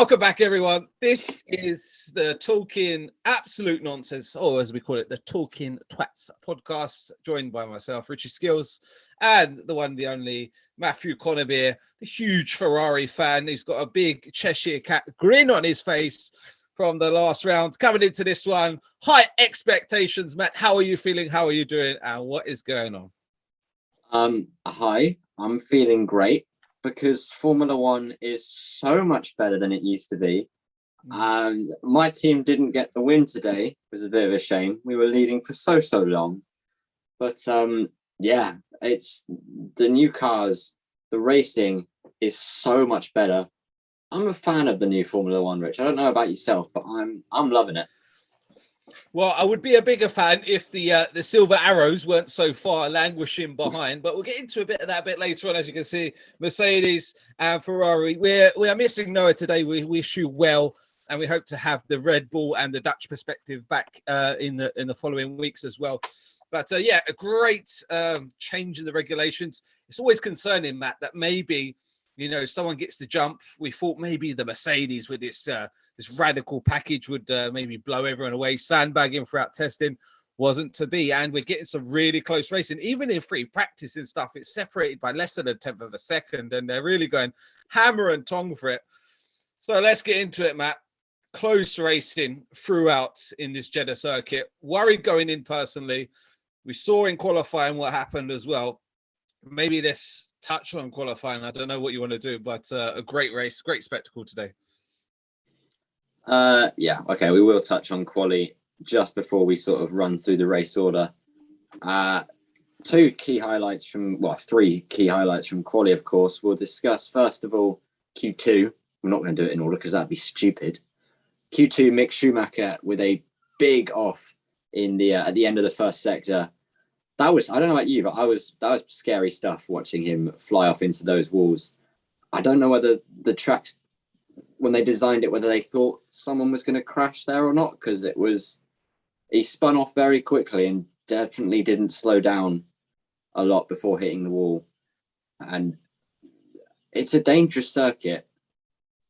Welcome back, everyone. This is the Talkin Absolute Nonsense, or as we call it, the Talkin Twats podcast, joined by myself, RichieSkillz, and the one, the only Matthew Connerbeer, the huge Ferrari fan who's got a big Cheshire cat grin on his face from the last round. Coming into this one, high expectations. Matt, how are you feeling? How are you doing? And what is going on? Hi, I'm feeling great, because Formula One is so much better than it used to be. My team didn't get the win today. It was a bit of a shame. We were leading for so long. But yeah, it's the new cars. The racing is so much better. I'm a fan of the new Formula One, Rich. I don't know about yourself, but I'm loving it. Well, I would be a bigger fan if the Silver Arrows weren't so far languishing behind, but we'll get into a bit of that a bit later on. As you can see, Mercedes and Ferrari, we are missing Noah today. We wish you well, and we hope to have the Red Bull and the Dutch perspective back in the following weeks as well. But yeah, a great change in the regulations. It's always concerning, Matt, that maybe someone gets the jump. We thought maybe the Mercedes with this radical package would maybe blow everyone away. Sandbagging throughout testing wasn't to be, and we're getting some really close racing. Even in free practice and stuff, it's separated by less than a tenth of a second, and they're really going hammer and tong for it. So let's get into it, Matt. Close racing throughout in this Jeddah circuit. Worried going in personally. We saw in qualifying what happened as well. Maybe let's touch on qualifying. I don't know what you want to do, but a great race, great spectacle today. Yeah, okay, we will touch on quali just before we sort of run through the race order. Three key highlights from quali, of course. We'll discuss, first of all, Q2. We're not going to do it in order because that'd be stupid. Q2, Mick Schumacher with a big off in the at the end of the first sector. That was, I don't know about you, but that was scary stuff, watching him fly off into those walls. I don't know whether the tracks, when they designed it, whether they thought someone was going to crash there or not, because he spun off very quickly and definitely didn't slow down a lot before hitting the wall. And it's a dangerous circuit,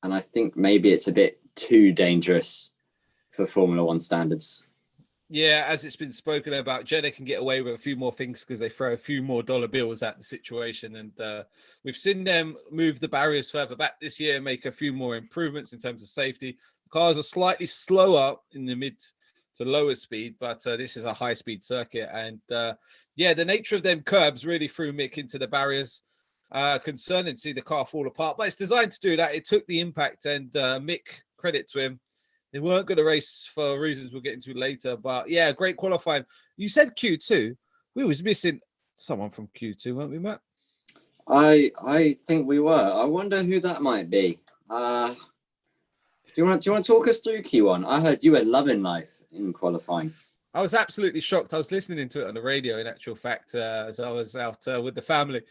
and I think maybe it's a bit too dangerous for Formula One standards. Yeah, as it's been spoken about, Jeddah can get away with a few more things because they throw a few more dollar bills at the situation. And we've seen them move the barriers further back this year, make a few more improvements in terms of safety. The cars are slightly slower in the mid to lower speed, but this is a high-speed circuit. And yeah, the nature of them curbs really threw Mick into the barriers. Concerning to see the car fall apart, but it's designed to do that. It took the impact, and Mick, credit to him. They weren't going to race for reasons we'll get into later, but yeah, great qualifying. You said Q2. We was missing someone from Q2, weren't we, Matt? I think we were. I wonder who that might be. Do you want to talk us through Q1? I heard you were loving life in qualifying. I was absolutely shocked. I was listening to it on the radio, in actual fact, as I was out with the family.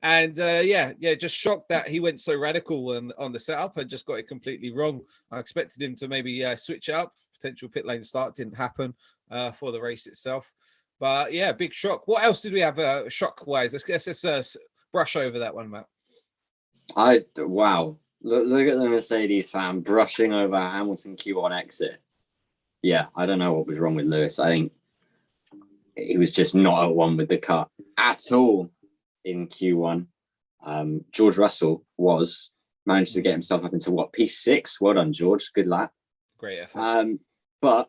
And yeah, just shocked that he went so radical on the setup and just got it completely wrong. I expected him to maybe switch it up. Potential pit lane start didn't happen for the race itself. But yeah, big shock. What else did we have shock-wise? Let's brush over that one, Matt. Wow. Look at the Mercedes fan brushing over Hamilton Q1 exit. Yeah, I don't know what was wrong with Lewis. I think he was just not at one with the car at all. In Q1, George Russell managed to get himself up into P6. Well done, George. Good lap. Great effort. But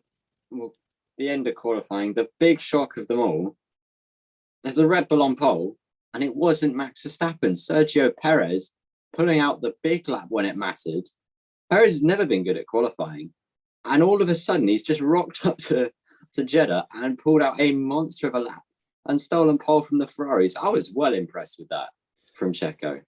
the end of qualifying, the big shock of them all, there's a Red Bull on pole, and it wasn't Max Verstappen. Sergio Perez pulling out the big lap when it mattered. Perez has never been good at qualifying, and all of a sudden he's just rocked up to Jeddah and pulled out a monster of a lap and stolen pole from the Ferraris. I was well impressed with that from Checo.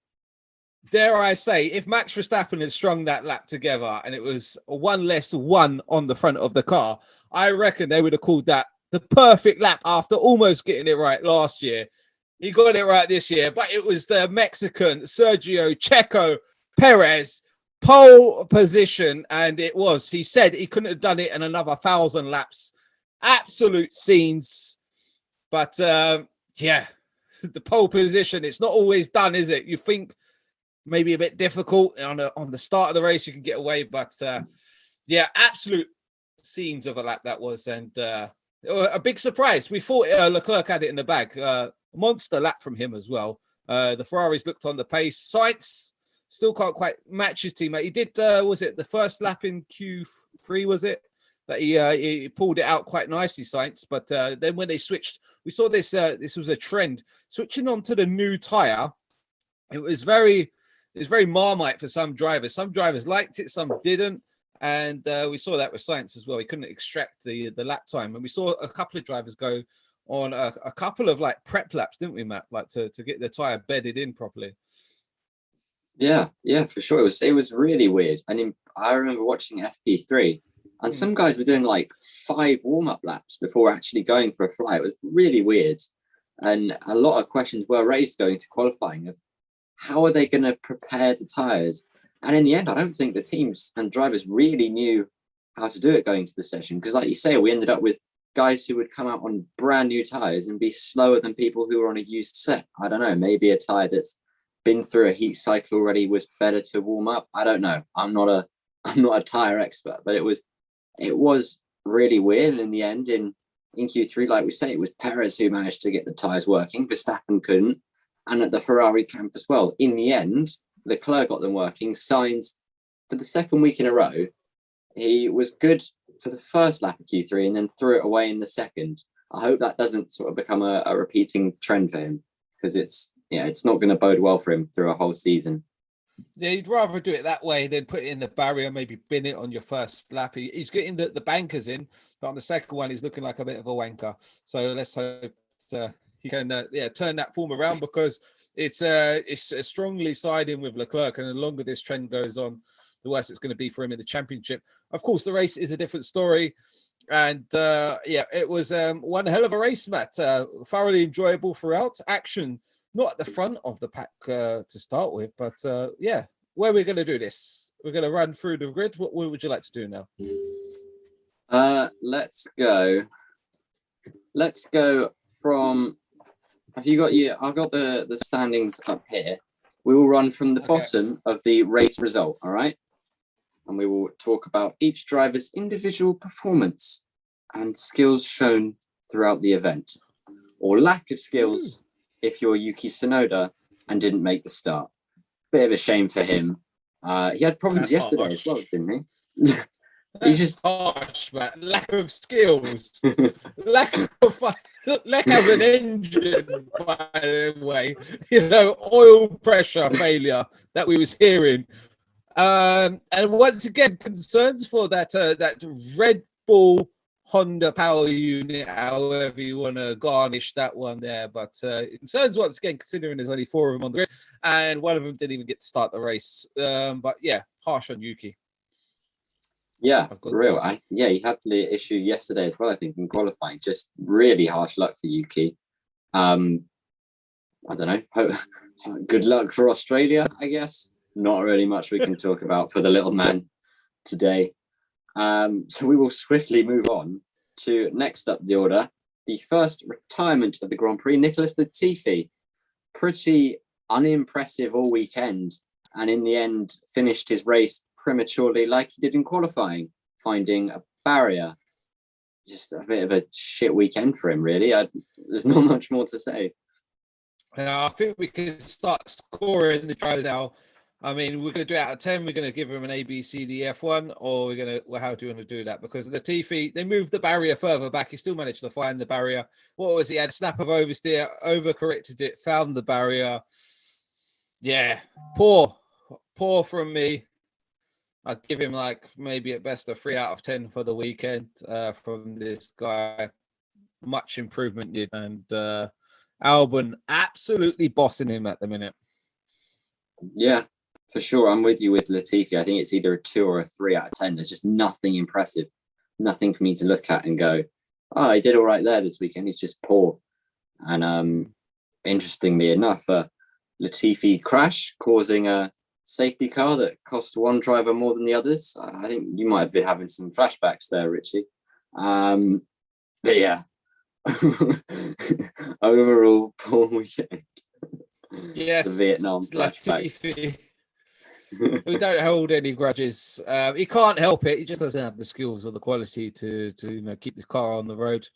Dare I say, if Max Verstappen had strung that lap together and it was one less one on the front of the car, I reckon they would have called that the perfect lap after almost getting it right last year. He got it right this year, but it was the Mexican Sergio Checo Perez pole position, and it was. He said he couldn't have done it in another 1,000 laps. Absolute scenes. But yeah, the pole position, it's not always done, is it? You think maybe a bit difficult on the start of the race. You can get away, but yeah, absolute scenes of a lap that was, and a big surprise. We thought Leclerc had it in the bag. Monster lap from him as well. The Ferraris looked on the pace. Sainz still can't quite match his teammate. He did, was it the first lap in Q3, was it? That he pulled it out quite nicely, Sainz. But then when they switched, we saw this, this was a trend. Switching on to the new tyre, it was very Marmite for some drivers. Some drivers liked it, some didn't. And we saw that with Sainz as well. He couldn't extract the lap time. And we saw a couple of drivers go on a couple of like prep laps, didn't we, Matt? Like to get the tyre bedded in properly. Yeah, for sure. It was really weird. And I remember watching FP3, and some guys were doing like 5 warm-up laps before actually going for a fly. It was really weird. And a lot of questions were raised going to qualifying of how are they going to prepare the tyres? And in the end, I don't think the teams and drivers really knew how to do it going to the session. Because like you say, we ended up with guys who would come out on brand new tyres and be slower than people who were on a used set. I don't know, maybe a tyre that's been through a heat cycle already was better to warm up. I don't know. I'm not a tyre expert, but it was really weird. And in the end, in Q3, like we say, it was Perez who managed to get the tyres working. Verstappen couldn't. And at the Ferrari camp as well. In the end, Leclerc got them working. Sainz, for the second week in a row, he was good for the first lap of Q3 and then threw it away in the second. I hope that doesn't sort of become a repeating trend for him, because it's not going to bode well for him through a whole season. Yeah, you'd rather do it that way than put it in the barrier, maybe bin it on your first lap. He's getting the bankers in, but on the second one, he's looking like a bit of a wanker. So let's hope he can turn that form around, because it's strongly siding with Leclerc, and the longer this trend goes on, the worse it's going to be for him in the championship. Of course, the race is a different story. And it was one hell of a race, Matt. Thoroughly enjoyable throughout. Action not at the front of the pack to start with, but where we're going to do this. We're going to run through the grid. What would you like to do now? Let's go from. Have you got I've got the standings up here. We will run from the bottom of the race result, all right? And we will talk about each driver's individual performance and skills shown throughout the event, or lack of skills if you're Yuki Tsunoda and didn't make the start. Bit of a shame for him. He had problems yesterday as well, didn't he? He's just harsh, man. Lack of skills, lack of an engine, by the way. Oil pressure failure that we was hearing. And once again, concerns for that Red Bull Honda power unit, however you want to garnish that one there. But concerns once again, considering there's only 4 of them on the grid, and one of them didn't even get to start the race. But yeah, harsh on Yuki. Yeah, real. He had the issue yesterday as well, I think, in qualifying. Just really harsh luck for Yuki. I don't know. Good luck for Australia, I guess. Not really much we can talk about for the little man today. So we will swiftly move on to next up the order. The first retirement of the Grand Prix, Nicholas Latifi. Pretty unimpressive all weekend, and in the end finished his race prematurely like he did in qualifying, finding a barrier. Just a bit of a shit weekend for him, really. There's not much more to say. I think we can start scoring the drivers now. I mean, we're going to do it out of 10. We're going to give him an A, B, C, D, F one, or we're going to, how do you want to do that? Because Latifi, they moved the barrier further back. He still managed to find the barrier. What was he? Had a snap of oversteer, overcorrected it, found the barrier. Yeah, poor from me. I'd give him like maybe at best a 3 out of 10 for the weekend from this guy. Much improvement needed. And Albon absolutely bossing him at the minute. Yeah, for sure. I'm with you with Latifi. I think it's either a 2 or a 3 out of 10. There's just nothing impressive. Nothing for me to look at and go, oh, he did all right there this weekend. He's just poor. And interestingly enough, Latifi crash causing a safety car that cost one driver more than the others. I think you might have been having some flashbacks there, Richie. But yeah, overall poor weekend. Yes, the Vietnam flashbacks. Latifi. We don't hold any grudges. He can't help it. He just doesn't have the skills or the quality to keep the car on the road,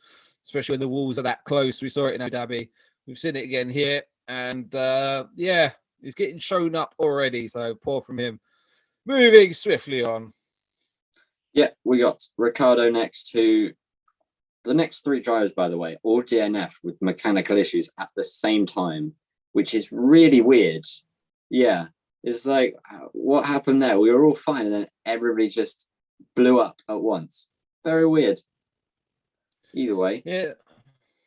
especially when the walls are that close. We saw it in Abu Dhabi. We've seen it again here, and he's getting shown up already. So poor from him. Moving swiftly on. Yeah, we got Ricciardo next, who the next 3 drivers, by the way, all DNF with mechanical issues at the same time, which is really weird. Yeah, it's like, what happened there? We were all fine, and then everybody just blew up at once. Very weird. Either way. Yeah,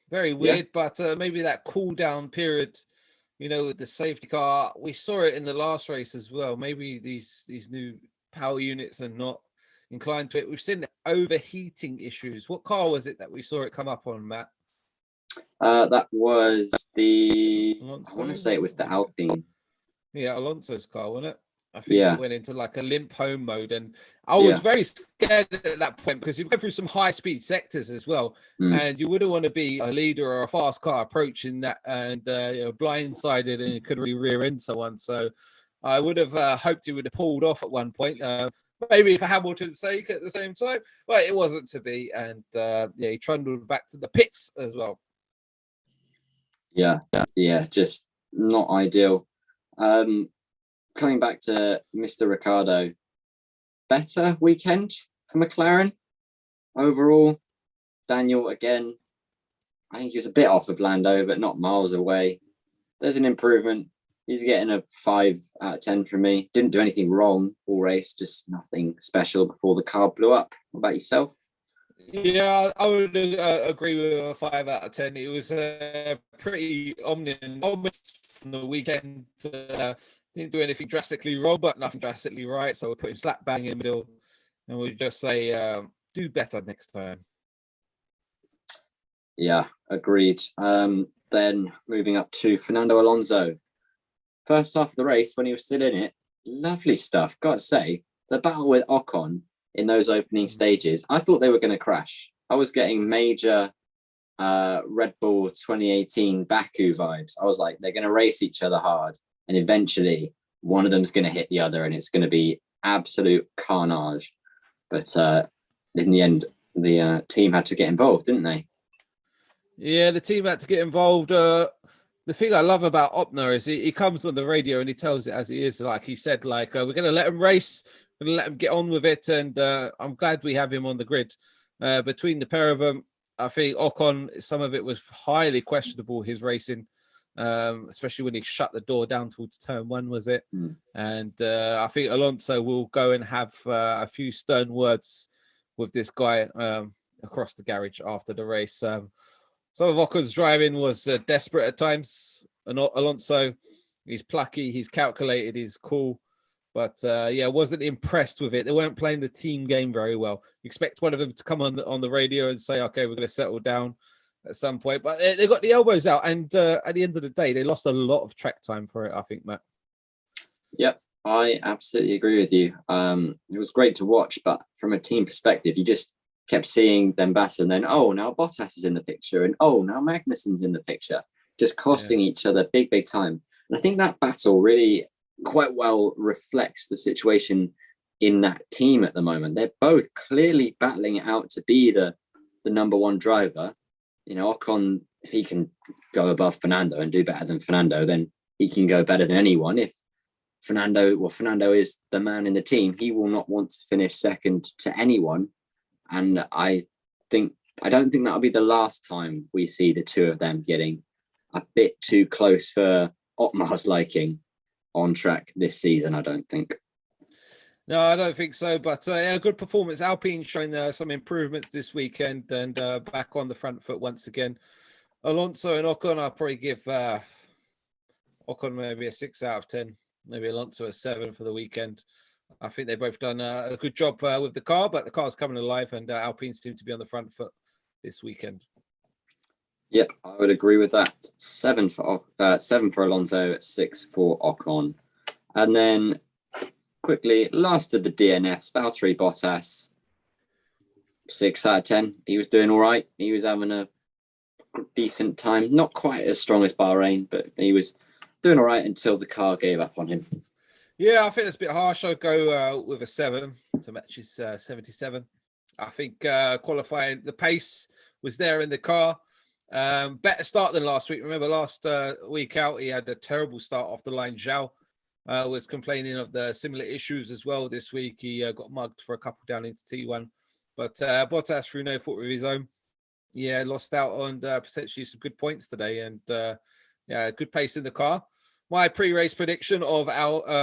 very weird, but maybe that cool down period, with the safety car, we saw it in the last race as well. Maybe these new power units are not inclined to it. We've seen overheating issues. What car was it that we saw it come up on, Matt? That was Alonso? I want to say it was the Alpine. Yeah, Alonso's car, wasn't it? I think it went into like a limp home mode, and I was very scared at that point because you go through some high speed sectors as well, and you wouldn't want to be a leader or a fast car approaching that and blindsided, and it could really rear end someone. So I would have hoped he would have pulled off at one point, maybe for Hamilton's sake at the same time, but it wasn't to be, and he trundled back to the pits as well. Yeah, just not ideal. Coming back to Mr. Ricciardo, better weekend for McLaren overall. Daniel, again, I think he was a bit off of Lando, but not miles away. There's an improvement. He's getting a 5 out of 10 from me. Didn't do anything wrong all race, just nothing special before the car blew up. What about yourself? Yeah, I would agree with a 5 out of 10. It was pretty ominous from the weekend. Didn't do anything drastically wrong, but nothing drastically right. So we'll put him slap bang in the middle, and we'll just say, do better next time. Yeah, agreed. Then moving up to Fernando Alonso. First half of the race, when he was still in it, lovely stuff. Got to say, the battle with Ocon in those opening stages, I thought they were going to crash. I was getting major Red Bull 2018 Baku vibes. I was like, they're going to race each other hard. And eventually, one of them's going to hit the other, and it's going to be absolute carnage. But in the end, the team had to get involved, didn't they? Yeah, the team had to get involved. The thing I love about Opner is he comes on the radio and he tells it as he is. Like he said, we're going to let him race, we're going to let him get on with it. And I'm glad we have him on the grid. Between the pair of them, I think Ocon, some of it was highly questionable, his racing. Especially when he shut the door down towards turn 1, was it? And I think Alonso will go and have a few stern words with this guy across the garage after the race. Some of Ocon's driving was desperate at times. And Alonso, he's plucky, he's calculated, he's cool, but wasn't impressed with it. They weren't playing the team game very well. You expect one of them to come on the radio and say, okay, we're going to settle down at some point, but they got the elbows out, and at the end of the day, they lost a lot of track time for it, I think, Matt. Yep, I absolutely agree with you. It was great to watch, but from a team perspective, you just kept seeing them battle, and then now Bottas is in the picture, and now Magnussen's in the picture, just costing each other big time. And I think that battle really quite well reflects the situation in that team at the moment. They're both clearly battling it out to be the number one driver. Ocon, if he can go above Fernando and do better than Fernando, then he can go better than anyone. If Fernando is the man in the team, he will not want to finish second to anyone. And I don't think that'll be the last time we see the two of them getting a bit too close for Otmar's liking on track this season, I don't think. No, I don't think so. But a good performance. Alpine showing some improvements this weekend and back on the front foot once again. Alonso and Ocon, I'll probably give Ocon maybe a 6 out of 10. Maybe Alonso a 7 for the weekend. I think they've both done a good job with the car, but the car's coming alive, and Alpine seem to be on the front foot this weekend. Yep, I would agree with that. 7 for Alonso, 6 for Ocon. And then quickly, last of the DNFs, Valtteri Bottas, 6 out of 10. He was doing all right. He was having a decent time. Not quite as strong as Bahrain, but he was doing all right until the car gave up on him. Yeah, I think it's a bit harsh. I'll go with a 7 to match his 77. I think qualifying, the pace was there in the car. Better start than last week. Remember last week out, he had a terrible start off the line. Zhao was complaining of the similar issues as well this week. He got mugged for a couple down into T1. But Bottas, through no fault of his own, lost out on potentially some good points today. And good pace in the car. My pre-race prediction of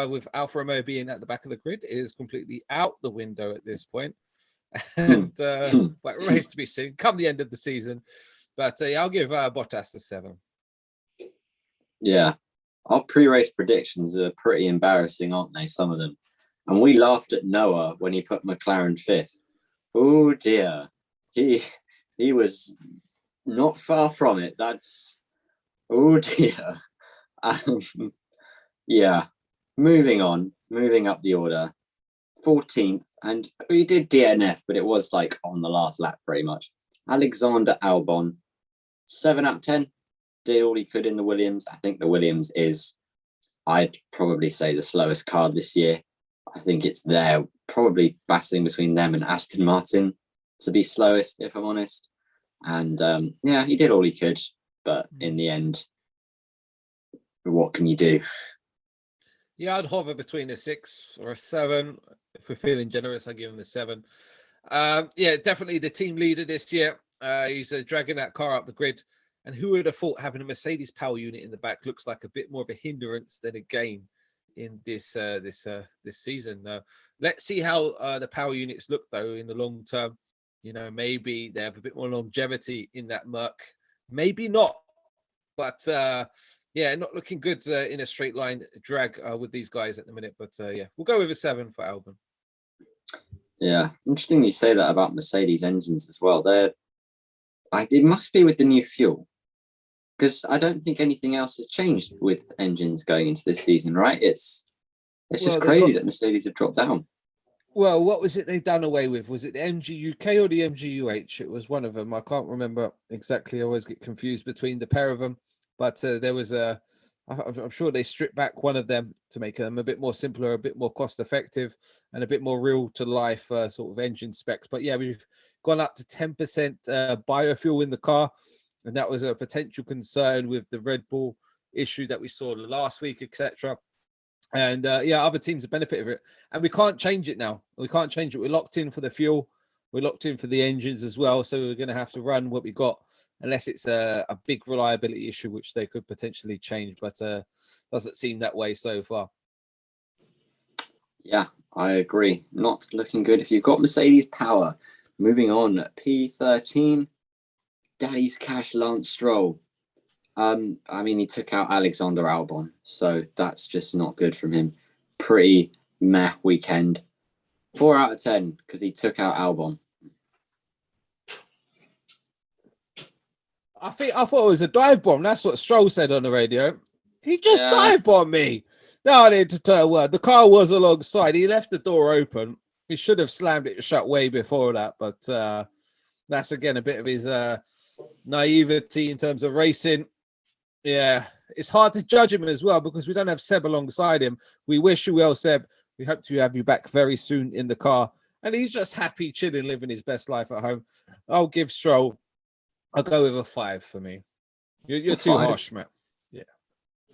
with Alfa Romeo being at the back of the grid is completely out the window at this point. And but it remains to be seen come the end of the season. But I'll give Bottas a 7. Yeah, our pre-race predictions are pretty embarrassing, aren't they? Some of them, and we laughed at Noah when he put McLaren 5th. Oh dear, he was not far from it. That's oh dear. Yeah, moving up the order. 14th, and we did DNF, but it was like on the last lap pretty much. Alexander Albon, 7 out of 10, did all he could in the Williams. I think the Williams is, I'd probably say, the slowest car this year. I think it's there, probably battling between them and Aston Martin to be slowest, if I'm honest. And he did all he could, but in the end, what can you do? Yeah, I'd hover between a 6 or a 7. If we're feeling generous, I'll give him a 7. Definitely the team leader this year. He's dragging that car up the grid. And who would have thought having a Mercedes power unit in the back looks like a bit more of a hindrance than a gain in this season. Let's see how the power units look, though, in the long term. Maybe they have a bit more longevity in that Merc. Maybe not. But not looking good in a straight line drag with these guys at the minute. But we'll go with a 7 for Albon. Yeah, interesting you say that about Mercedes engines as well. It must be with the new fuel, because I don't think anything else has changed with engines going into this season, right? It's just crazy that Mercedes have dropped down. Well, what was it they done away with? Was it the MGUK or the MGUH? It was one of them. I can't remember exactly. I always get confused between the pair of them. But there was I'm sure they stripped back one of them to make them a bit more simpler, a bit more cost effective, and a bit more real to life sort of engine specs. But yeah, we've gone up to 10% biofuel in the car. And that was a potential concern with the Red Bull issue that we saw last week, etc. And other teams have benefited of it. And we can't change it now. We can't change it. We're locked in for the fuel. We're locked in for the engines as well. So we're going to have to run what we got, unless it's a big reliability issue, which they could potentially change. But doesn't seem that way so far. Yeah, I agree. Not looking good. If you've got Mercedes power, moving on, P13, Daddy's Cash Lance Stroll. He took out Alexander Albon, so that's just not good from him. Pretty meh weekend. 4 out of 10 because he took out Albon. I thought it was a dive bomb. That's what Stroll said on the radio. He just dive bombed me. No, I need to tell a word. The car was alongside. He left the door open. He should have slammed it shut way before that, but that's again a bit of his naivety in terms of racing. Yeah, it's hard to judge him as well because we don't have Seb alongside him. We wish you well, Seb. We hope to have you back very soon in the car. And he's just happy, chilling, living his best life at home. I'll give Stroll, I'll go with a 5 for me. You're too harsh, Matt. Yeah.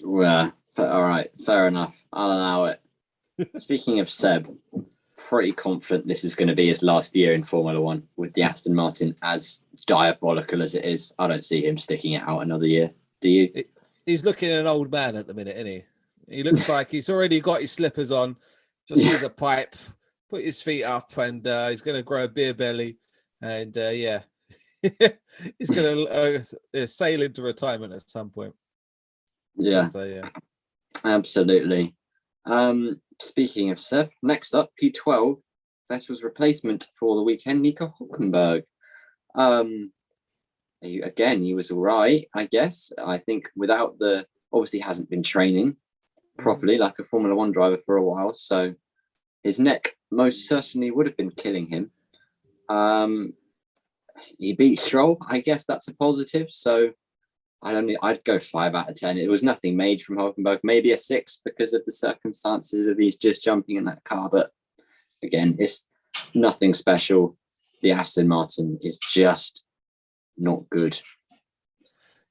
Well, all right, fair enough. I'll allow it. Speaking of Seb, pretty confident this is going to be his last year in Formula One with the Aston Martin, as diabolical as it is. I don't see him sticking it out another year. Do you? He's looking an old man at the minute, isn't he? He looks like he's already got his slippers on, just use a pipe, put his feet up, and he's going to grow a beer belly. And he's going to sail into retirement at some point. Yeah, absolutely. Speaking of Seb, next up, P12, Vettel's replacement for the weekend, Nico Hülkenberg. He was all right, I guess. I think obviously hasn't been training properly like a Formula One driver for a while, so his neck most certainly would have been killing him. He beat Stroll. I guess that's a positive. So I'd go 5 out of 10. It was nothing major from Hulkenberg, maybe a 6 because of the circumstances of he's just jumping in that car. But again, it's nothing special. The Aston Martin is just not good.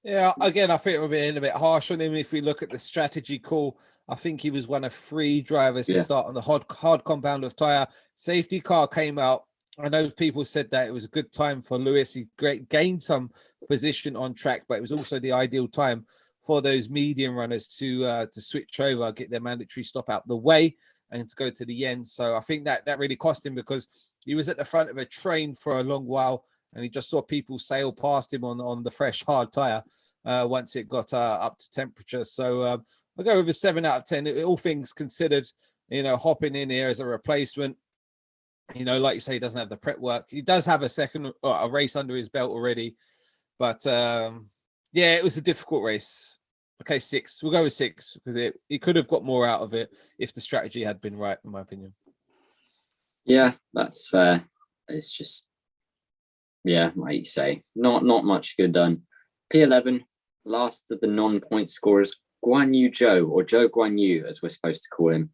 Yeah, again, I think we're being a bit harsh on him. If we look at the strategy call, I think he was one of 3 drivers to start on the hard compound of tyre. Safety car came out. I know people said that it was a good time for Lewis. He gained some position on track, but it was also the ideal time for those medium runners to switch over, get their mandatory stop out the way, and to go to the end. So I think that really cost him, because he was at the front of a train for a long while, and he just saw people sail past him on the fresh hard tyre once it got up to temperature. So I'll go with a 7 out of 10. All things considered, hopping in here as a replacement. Like you say, he doesn't have the prep work. He does have a race under his belt already. But it was a difficult race. Okay, 6. We'll go with 6 because he could have got more out of it if the strategy had been right, in my opinion. Yeah, that's fair. It's just, like you say, not much good done. P11, last of the non-point scorers, Guan Yu Zhou, or Zhou Guan Yu, as we're supposed to call him.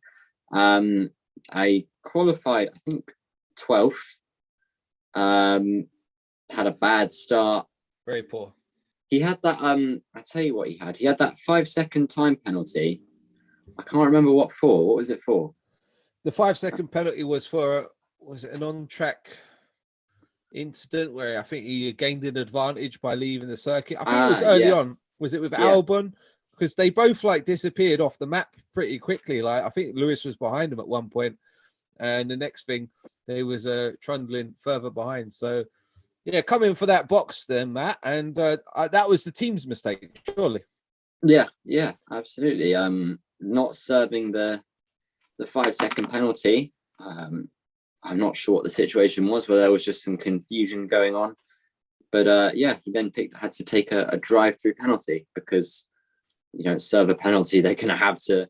I qualified, I think, 12th. Had a bad start. Very poor. He had that, I tell you what he had. He had that 5-second time penalty. I can't remember what for. What was it for? The 5-second penalty was it an on-track incident where I think he gained an advantage by leaving the circuit? I think it was early on. Was it with Albon? Because they both disappeared off the map pretty quickly. I think Lewis was behind him at one point, and the next thing they was trundling further behind. So coming for that box then, Matt, and that was the team's mistake, surely. Yeah, absolutely. Not serving the 5-second penalty. I'm not sure what the situation was, whether there was just some confusion going on. But he then had to take a drive-through penalty, because you don't serve a penalty, they're going to have to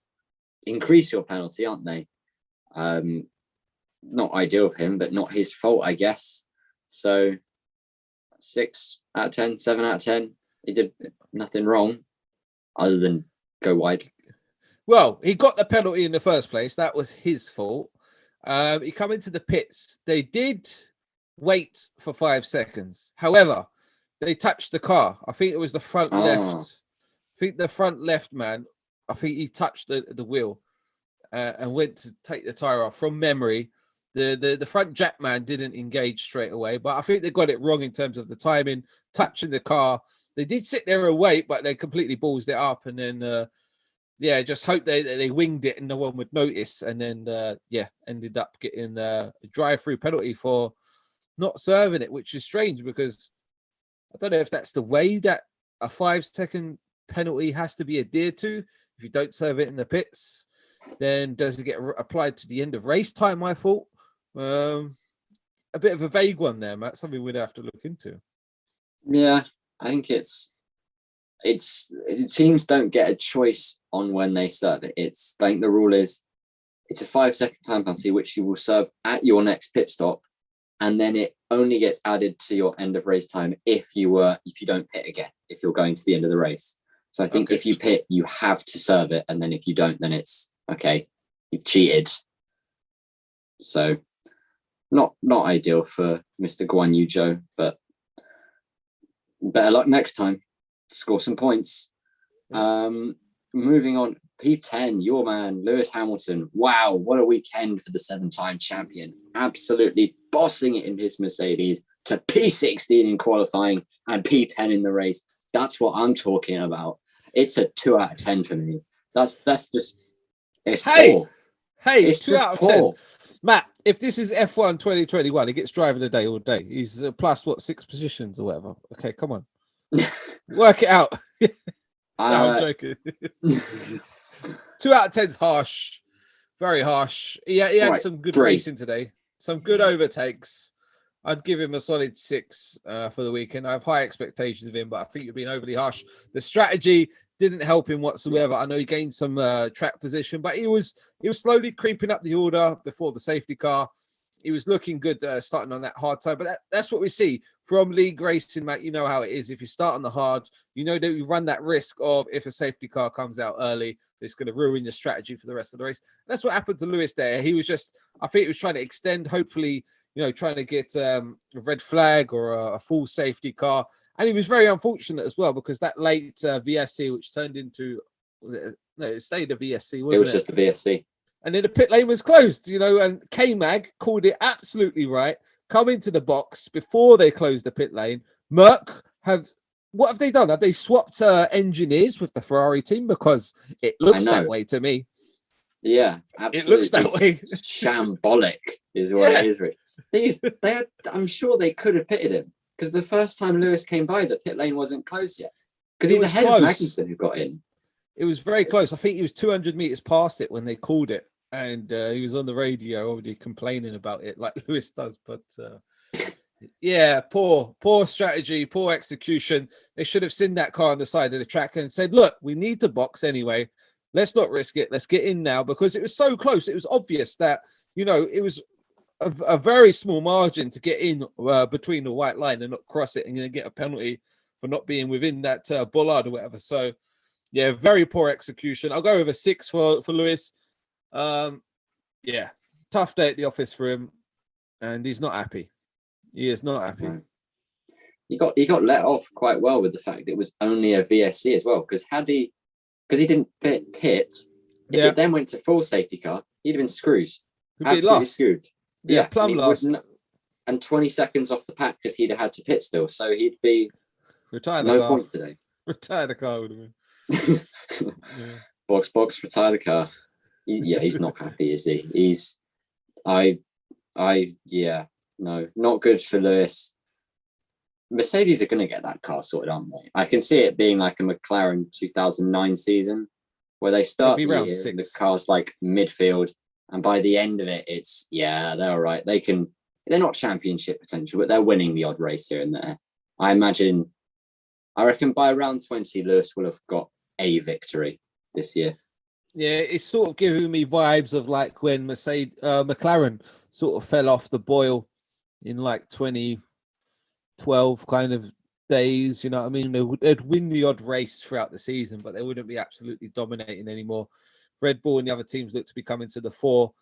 increase your penalty, aren't they? Not ideal of him, but not his fault, I guess. So 6 out of 10, 7 out of 10. He did nothing wrong other than go wide. Well, he got the penalty in the first place. That was his fault. He come into the pits. They did wait for 5 seconds. However, they touched the car. I think it was the front left. I think the front left man, I think he touched the wheel and went to take the tire off. From memory, the front jack man didn't engage straight away, but I think they got it wrong in terms of the timing, touching the car. They did sit there and wait, but they completely ballsed it up, and then just hope they winged it and no one would notice, and then ended up getting a drive-through penalty for not serving it, which is strange, because I don't know if that's the way that a 5-second penalty has to be adhered to. If you don't serve it in the pits, then does it get applied to the end of race time? I thought a bit of a vague one there, Matt. Something we'd have to look into. Yeah, I think teams don't get a choice on when they serve it. It's like the rule is it's a 5-second time penalty which you will serve at your next pit stop, and then it only gets added to your end of race time if you don't pit again, if you're going to the end of the race. So I think if you pit, you have to serve it, and then if you don't, then it's okay, you've cheated. So not ideal for Mr. Guan Yu Zhou, but better luck next time. Score some points. Moving on, P10, your man, Lewis Hamilton. Wow, what a weekend for the 7-time champion. Absolutely bossing it in his Mercedes to P16 in qualifying and P10 in the race. That's what I'm talking about. It's a 2 out of 10 for me. That's just, it's poor. Hey, it's 2 out of 10. Matt, if this is F1 2021, he gets driver of the day all day. He's plus 6 positions or whatever. Okay, come on. Work it out. No, I'm joking. 2 out of 10 is harsh. Very harsh. He had some good racing today. Some good overtakes. I'd give him a solid 6 for the weekend. I have high expectations of him, but I think you're being overly harsh. The strategy didn't help him whatsoever. I know he gained some track position, but he was slowly creeping up the order before the safety car. he was looking good starting on that hard time. But that's what we see from league racing, Matt. You know how it is. If you start on the hard, you know that you run that risk of if a safety car comes out early, it's going to ruin your strategy for the rest of the race. And that's what happened to Lewis there. He was just, I think he was trying to extend, hopefully, trying to get a red flag or a full safety car. And he was very unfortunate as well because that late VSC, which turned into, it stayed a VSC, wasn't it? It was just a VSC. And then the pit lane was closed, and K-Mag called it absolutely right. Come into the box before they closed the pit lane. Merc what have they done? Have they swapped engineers with the Ferrari team? Because it looks that way to me. Yeah, absolutely. It looks that way. Shambolic is what it is, Rich. I'm sure they could have pitted him because the first time Lewis came by, the pit lane wasn't closed yet. Because he's ahead of Magnussen who got in. It was very close. I think he was 200 meters past it when they called it. And he was on the radio already complaining about it like Lewis does. But poor strategy, poor execution. They should have seen that car on the side of the track and said, look, we need to box anyway. Let's not risk it. Let's get in now because it was so close. It was obvious that, it was a very small margin to get in between the white line and not cross it and then get a penalty for not being within that bollard or whatever. So, yeah, very poor execution. I'll go over 6 for Lewis. Tough day at the office for him, and he's not happy. He is not happy. Right. He got let off quite well with the fact it was only a VSC as well, because he didn't pit. If it then went to full safety car, he'd have been screwed. Absolutely screwed. Yeah, plumb lost. And 20 seconds off the pack because he'd have had to pit still, so he'd be retire no points today. Retire the car would have been. Box, retire the car. He's not happy, is he? Not good for Lewis. Mercedes are going to get that car sorted, aren't they? I can see it being like a McLaren 2009 season where they start the year, the car's like midfield, and by the end of it, they're all right. They're not championship potential, but they're winning the odd race here and there. I reckon by round 20, Lewis will have got a victory this year. Yeah, it's sort of giving me vibes of like when McLaren sort of fell off the boil in like 2012 kind of days. You know what I mean? They'd win the odd race throughout the season, but they wouldn't be absolutely dominating anymore. Red Bull and the other teams look to be coming to the fore.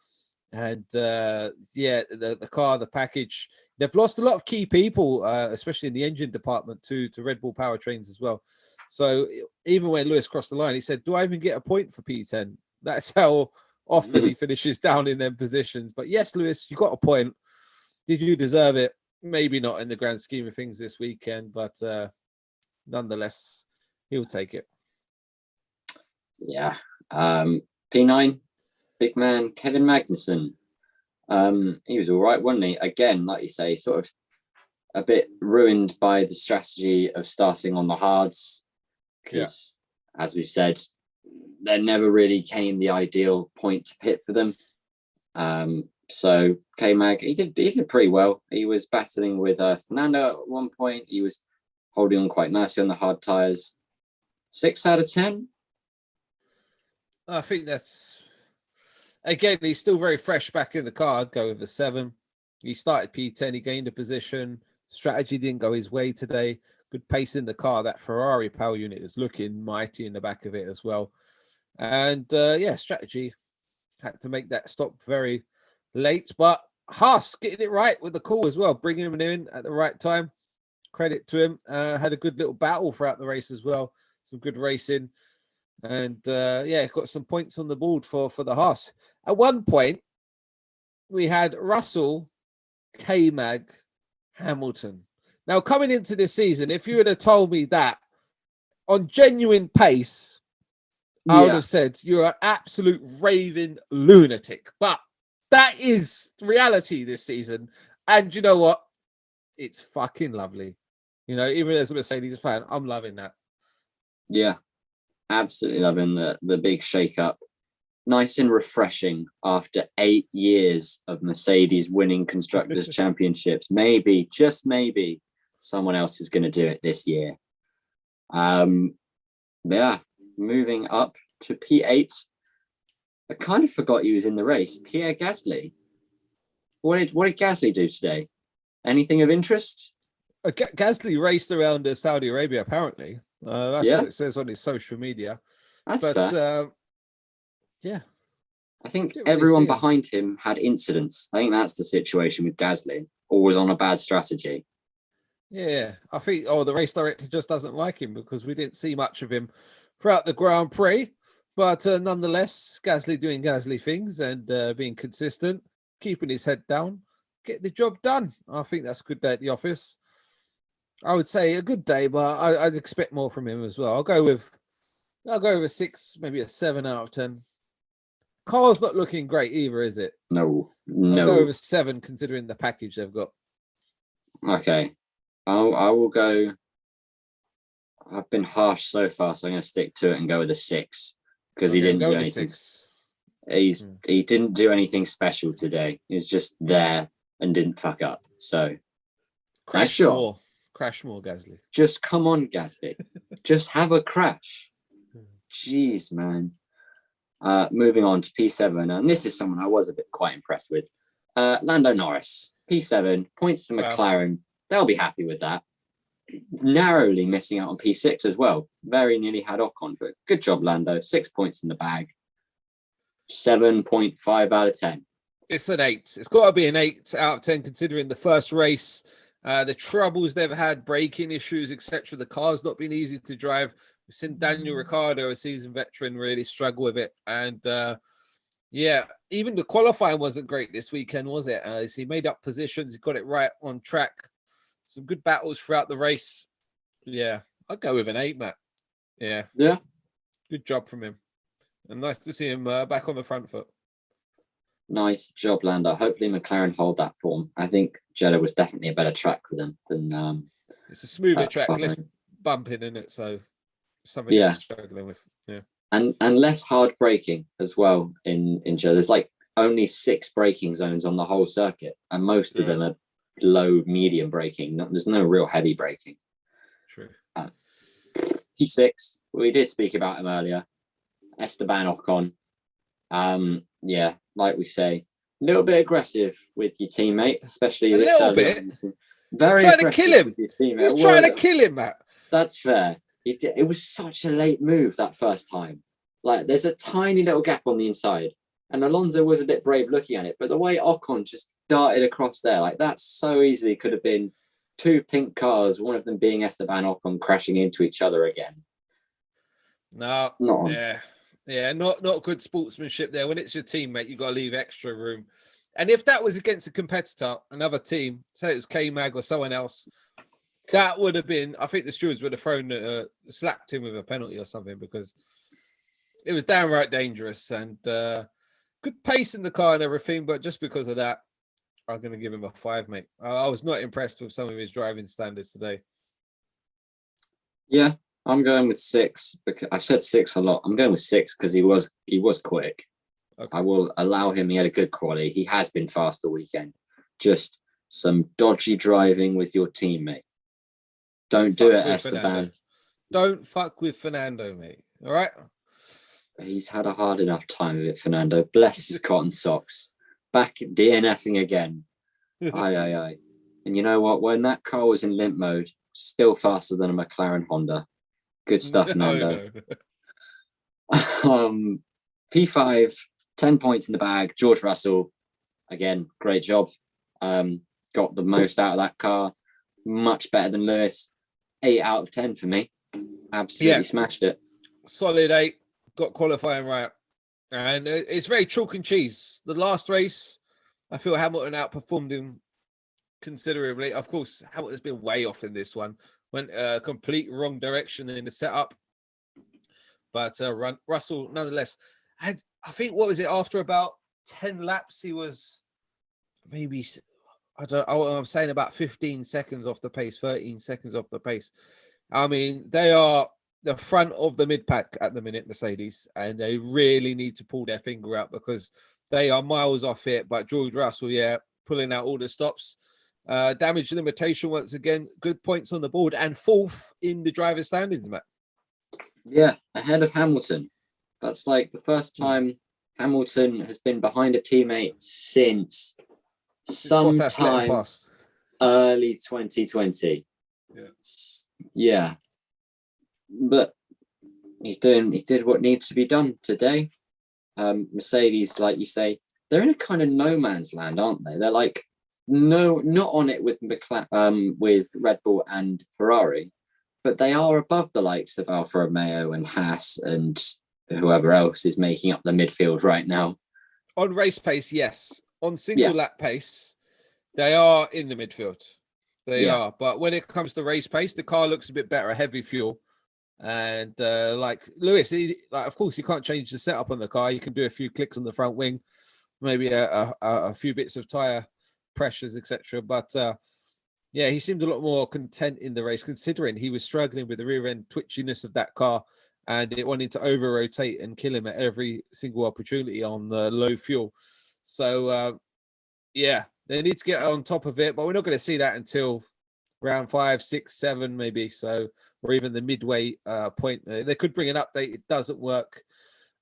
And the car, the package, they've lost a lot of key people, especially in the engine department to Red Bull powertrains as well. So even when Lewis crossed the line, he said, do I even get a point for P10? That's how often he finishes down in them positions. But yes, Lewis, you got a point. Did you deserve it? Maybe not in the grand scheme of things this weekend, but nonetheless, he'll take it. Yeah. P9, big man, Kevin Magnussen. He was all right, wasn't he? Again, like you say, sort of a bit ruined by the strategy of starting on the hards. Because, as we've said, there never really came the ideal point to pit for them. So K-Mag, he did pretty well. He was battling with Fernando at one point. He was holding on quite nicely on the hard tyres. 6 out of 10. I think that's, again, he's still very fresh back in the car. I'd go with a 7. He started P10. He gained a position. Strategy didn't go his way today. Good pace in the car. That Ferrari power unit is looking mighty in the back of it as well. And strategy had to make that stop very late. But Haas getting it right with the call as well, bringing him in at the right time. Credit to him. Had a good little battle throughout the race as well. Some good racing. And got some points on the board for the Haas. At one point, we had Russell, K-Mag, Hamilton. Now, coming into this season, if you would have told me that on genuine pace, I would have said you're an absolute raving lunatic. But that is reality this season. And you know what? It's fucking lovely. Even as a Mercedes fan, I'm loving that. Yeah, absolutely loving the big shake-up. Nice and refreshing after 8 years of Mercedes winning Constructors' Championships. Maybe, just maybe, someone else is going to do it this year. Moving up to P8. I kind of forgot he was in the race. Pierre Gasly. What did Gasly do today? Anything of interest? Gasly raced around Saudi Arabia, apparently. That's what it says on his social media. That's fair. Yeah. I think everyone behind him had incidents. I think that's the situation with Gasly, or was on a bad strategy. Yeah, I think, the race director just doesn't like him because we didn't see much of him throughout the Grand Prix. But nonetheless, Gasly doing Gasly things and being consistent, keeping his head down, getting the job done. I think that's a good day at the office. I would say a good day, but I'd expect more from him as well. I'll go with a 6, maybe a 7 out of 10. Car's not looking great either, is it? No. I'll go with a 7 considering the package they've got. Okay. I will go. I've been harsh so far, so I'm going to stick to it and go with a 6 because he didn't do anything. He didn't do anything special today. He's just there and didn't fuck up. So crash more, Gasly. Just come on, Gasly. Just have a crash. Jeez, man. Moving on to P7, and this is someone I was quite impressed with. Lando Norris, P7, points to McLaren. Wow. They'll be happy with that. Narrowly missing out on P6 as well. Very nearly had Ocon, but good job, Lando. 6 points in the bag. 7.5 out of 10. It's an 8. It's got to be an 8 out of 10 considering the first race, the troubles they've had, braking issues, etc. The car's not been easy to drive. We've seen Daniel Ricciardo, a seasoned veteran, really struggle with it. And even the qualifying wasn't great this weekend, was it? As he made up positions, he got it right on track. Some good battles throughout the race. Yeah, I'd go with an 8, Matt. Yeah. Good job from him. And nice to see him back on the front foot. Nice job, Lando. Hopefully McLaren hold that form. I think Jeddah was definitely a better track for them than it's a smoother track, less bumping in it, so something you're struggling with. Yeah. And less hard braking as well in Jeddah. There's like only 6 braking zones on the whole circuit, and most of them are low, medium braking. There's no real heavy braking. True. P6, we did speak about him earlier. Esteban Ocon. Like we say, a little bit aggressive with your teammate, especially this little bit. Very trying to kill him. He's trying to kill him, Matt. That's fair. It was such a late move that first time. Like, there's a tiny little gap on the inside, and Alonso was a bit brave looking at it, but the way Ocon just darted across there, like that so easily could have been 2 pink cars, one of them being Esteban Ocon crashing into each other again. No, not good sportsmanship there. When it's your teammate, you got to leave extra room. And if that was against a competitor, another team, say it was K-Mag or someone else, that would have been, I think the stewards would have slapped him with a penalty or something, because it was downright dangerous and good pace in the car and everything. But just because of that, I'm going to give him a 5, mate. I was not impressed with some of his driving standards today. Yeah, I'm going with 6 because I've said 6 a lot. I'm going with 6 because he was quick. Okay. I will allow him. He had a good quality. He has been fast all weekend. Just some dodgy driving with your teammate. Don't do it, Esteban. Fernando. Don't fuck with Fernando, mate. All right? He's had a hard enough time of it, Fernando. Bless his cotton socks. Back DNFing again. Aye. And you know what? When that car was in limp mode, still faster than a McLaren Honda. Good stuff, Nando. No. P5, 10 points in the bag. George Russell, again, great job. Got the most out of that car. Much better than Lewis. 8 out of 10 for me. Absolutely smashed it. Solid 8. Got qualifying right. And it's very chalk and cheese. The last race, I feel Hamilton outperformed him considerably. Of course, Hamilton's been way off in this one. Went a complete wrong direction in the setup. But Russell, nonetheless, I think, what was it, after about 10 laps, he was maybe, I'm saying about 15 seconds off the pace, 13 seconds off the pace. I mean, they are the front of the mid-pack at the minute, Mercedes, and they really need to pull their finger out because they are miles off it. But George Russell, pulling out all the stops. Damage limitation once again. Good points on the board and 4th in the driver standings, Matt. Yeah, ahead of Hamilton. That's like the first time Hamilton has been behind a teammate since Bottas let him sometime pass. early 2020. Yeah. But he did what needs to be done today. Mercedes, like you say, they're in a kind of no man's land, aren't they? They're like not on it with with Red Bull and Ferrari, but they are above the likes of Alfa Romeo and Haas and whoever else is making up the midfield right now. On race pace, yes. On single lap pace, they are in the midfield. They are. But when it comes to race pace, the car looks a bit better, heavy fuel. And like Lewis, of course, you can't change the setup on the car. You can do a few clicks on the front wing, maybe a few bits of tyre pressures, etc. But yeah, he seemed a lot more content in the race, considering he was struggling with the rear end twitchiness of that car, and it wanted to over rotate and kill him at every single opportunity on the low fuel. So yeah, they need to get on top of it, but we're not going to see that until round 5, 6, 7, maybe. So, or even the midway point. They could bring an update. It doesn't work,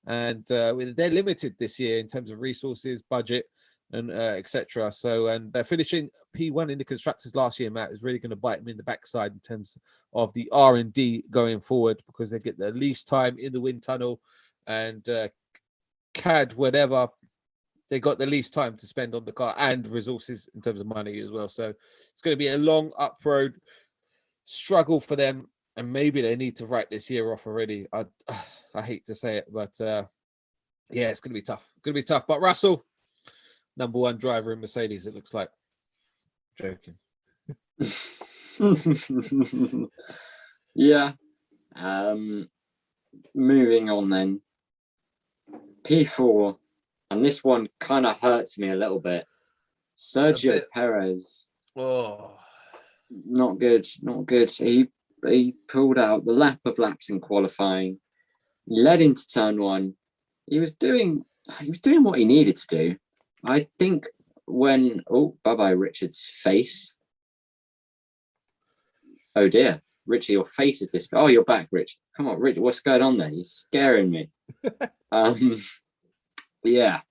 and they're limited this year in terms of resources, budget, and etc. So, and they're finishing P1 in the constructors last year. Matt is really going to bite them in the backside in terms of the R&D going forward, because they get the least time in the wind tunnel, and CAD whatever. They got the least time to spend on the car and resources in terms of money as well. So it's going to be a long up road struggle for them, and maybe they need to write this year off already. I hate to say it, but yeah, it's going to be tough. Going to be tough. But Russell, number one driver in Mercedes, it looks like. Joking. Yeah. Moving on then. P4. And this one kind of hurts me a little bit. Sergio Perez. Oh, not good. He pulled out the lap of laps in qualifying. He led into turn 1. He was doing what he needed to do. I think when bye Richard's face. Oh dear, Richie, your face is this. Oh, you're back, Rich. Come on, Rich. What's going on there? You're scaring me. Yeah,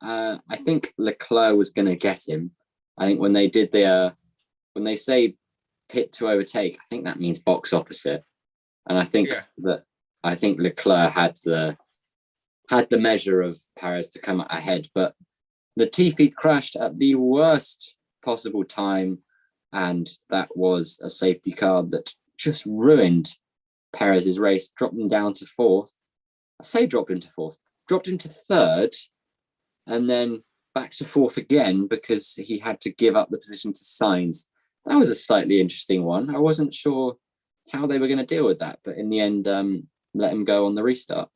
I think Leclerc was going to get him. I think when they did when they say pit to overtake, I think that means box opposite, and I think Leclerc had the measure of Perez to come ahead, but Latifi crashed at the worst possible time, and that was a safety car that just ruined Perez's race, dropped him down to 4th. I say dropped him to 4th. Dropped him to 3rd, and then back to 4th again because he had to give up the position to Sainz. That was a slightly interesting one. I wasn't sure how they were going to deal with that, but in the end, let him go on the restart.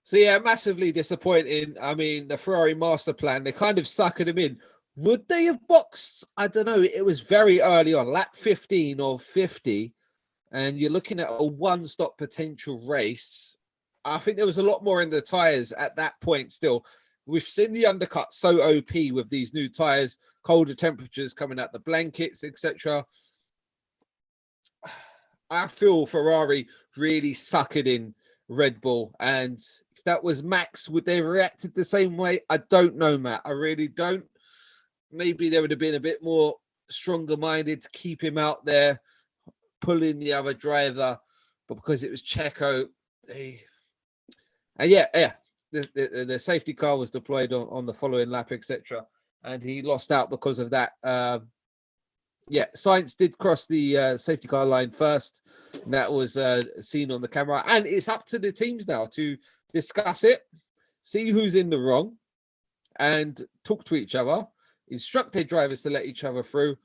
So yeah, massively disappointing. I mean, the Ferrari master plan, they kind of suckered him in. Would they have boxed? I don't know. It was very early on, lap 15 or 50, and you're looking at a one-stop potential race. I think there was a lot more in the tyres at that point still. We've seen the undercut so OP with these new tyres, colder temperatures coming out the blankets, etc. I feel Ferrari really suckered in Red Bull, and if that was Max, would they have reacted the same way? I don't know, Matt. I really don't. Maybe they would have been a bit more stronger minded to keep him out there, pulling the other driver, but because it was Checo, the safety car was deployed on the following lap, etc., and he lost out because of that. Sainz did cross the safety car line first, and that was seen on the camera. And it's up to the teams now to discuss it, see who's in the wrong, and talk to each other, instruct their drivers to let each other through,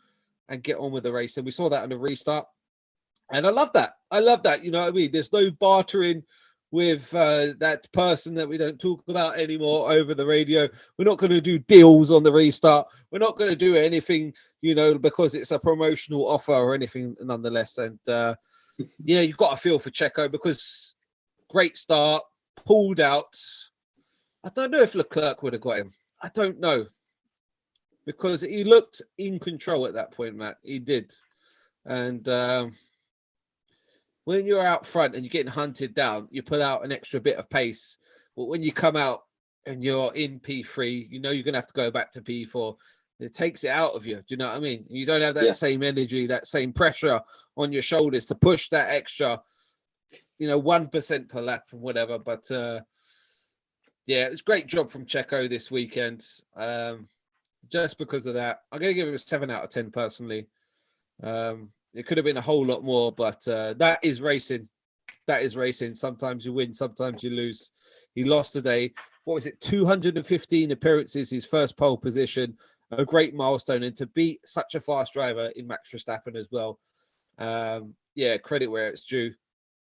and get on with the race. And we saw that on the restart, and I love that. You know what I mean? There's no bartering with that person that we don't talk about anymore over the radio. We're not going to do deals on the restart. We're not going to do anything, because it's a promotional offer or anything nonetheless. And you've got to feel for Checo, because great start, pulled out. I don't know if Leclerc would have got him. I don't know, because he looked in control at that point, Matt. He did. And when you're out front and you're getting hunted down, you pull out an extra bit of pace. But when you come out and you're in P3, you're going to have to go back to P4. It takes it out of you. Do you know what I mean? You don't have that Yeah. same energy, that same pressure on your shoulders to push that extra, 1% per lap or whatever. But yeah, it's a great job from Checo this weekend. Just because of that, I'm going to give it a 7 out of 10 personally. It could have been a whole lot more, but that is racing. That is racing. Sometimes you win, sometimes you lose. He lost today. What was it? 215 appearances, his first pole position, a great milestone, and to beat such a fast driver in Max Verstappen as well. Yeah, credit where it's due.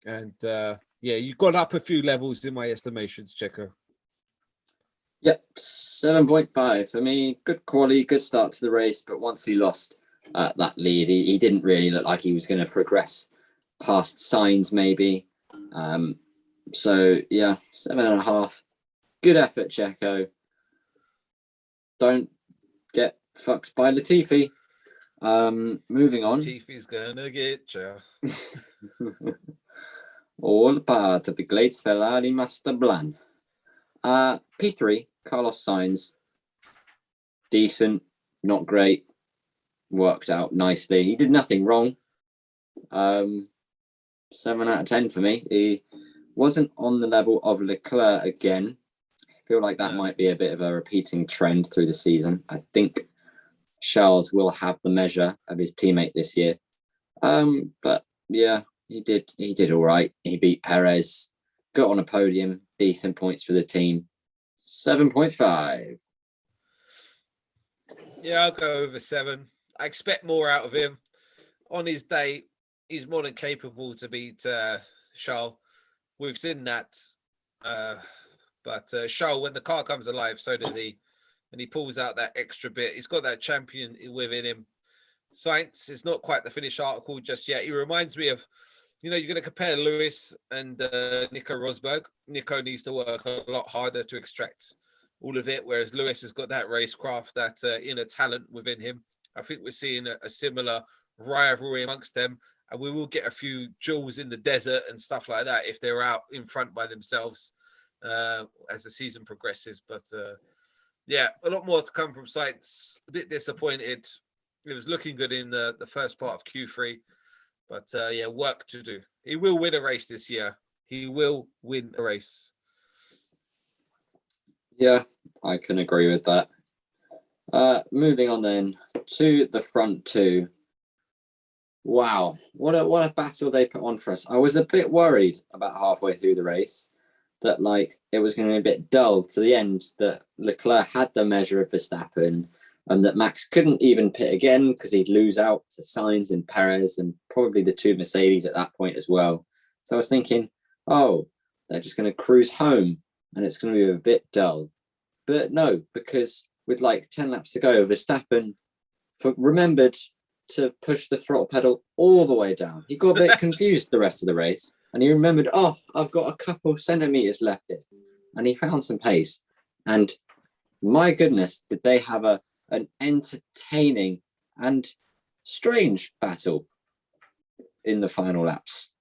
And yeah, you got up a few levels in my estimations, Checo. Yep, 7.5 for me. Good quality, good start to the race, but once he lost that lead, he didn't really look like he was going to progress past Sainz, maybe. So yeah, 7.5. Good effort, Checo. Don't get fucked by Latifi. Moving on. Latifi's gonna get you. All part of the Glades Ferrari Master Plan. P3, Carlos Sainz. Decent, not great. Worked out nicely. He did nothing wrong. 7 out of 10 for me. He wasn't on the level of Leclerc again. I feel like that might be a bit of a repeating trend through the season. I think Charles will have the measure of his teammate this year. But yeah, he did all right. He beat Perez, got on a podium, decent points for the team. 7.5. Yeah, I'll go over 7. I expect more out of him. On his day, he's more than capable to beat Charles. We've seen that. But Charles, when the car comes alive, so does he. And he pulls out that extra bit. He's got that champion within him. Sainz is not quite the finished article just yet. He reminds me of, you're going to compare Lewis and Nico Rosberg. Nico needs to work a lot harder to extract all of it, whereas Lewis has got that racecraft, that inner talent within him. I think we're seeing a similar rivalry amongst them, and we will get a few jewels in the desert and stuff like that if they're out in front by themselves as the season progresses. But yeah, a lot more to come from Sainz. A bit disappointed. It was looking good in the first part of Q3, but yeah, work to do. He will win a race this year. He will win a race. Yeah, I can agree with that. Moving on then to the front two. Wow, what a battle they put on for us. I was a bit worried about halfway through the race that it was going to be a bit dull to the end, that Leclerc had the measure of Verstappen and that Max couldn't even pit again because he'd lose out to Sainz and Perez and probably the 2 Mercedes at that point as well. So I was thinking, oh, they're just going to cruise home and it's going to be a bit dull. But no, because with 10 laps to go, Verstappen remembered to push the throttle pedal all the way down. He got a bit confused the rest of the race, and he remembered, oh, I've got a couple centimeters left here, and he found some pace. And my goodness, did they have an entertaining and strange battle in the final laps.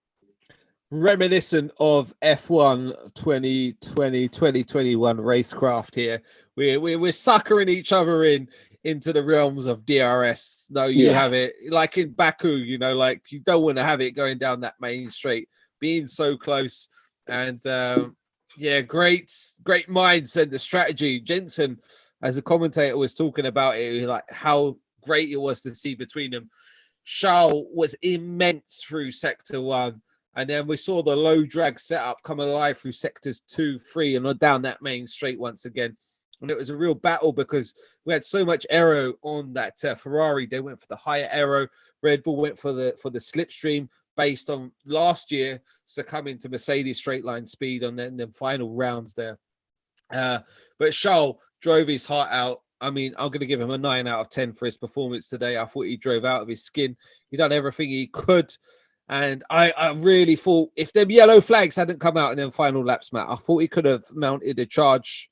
Reminiscent of F1 2020, 2021 racecraft here. We're suckering each other into the realms of DRS. No, you have it like in Baku, you don't want to have it going down that main straight, being so close. And yeah, great minds and the strategy. Jensen, as the commentator was talking about it, like how great it was to see between them. Charles was immense through sector 1. And then we saw the low drag setup come alive through sectors 2, 3, and on that main straight once again. And it was a real battle because we had so much aero on that Ferrari. They went for the higher aero. Red Bull went for the slipstream based on last year succumbing to Mercedes straight line speed on the final rounds there. But Charles drove his heart out. I mean, I'm going to give him a 9 out of 10 for his performance today. I thought he drove out of his skin. He done everything he could. And I really thought if them yellow flags hadn't come out in them final laps, Matt, I thought he could have mounted a charge.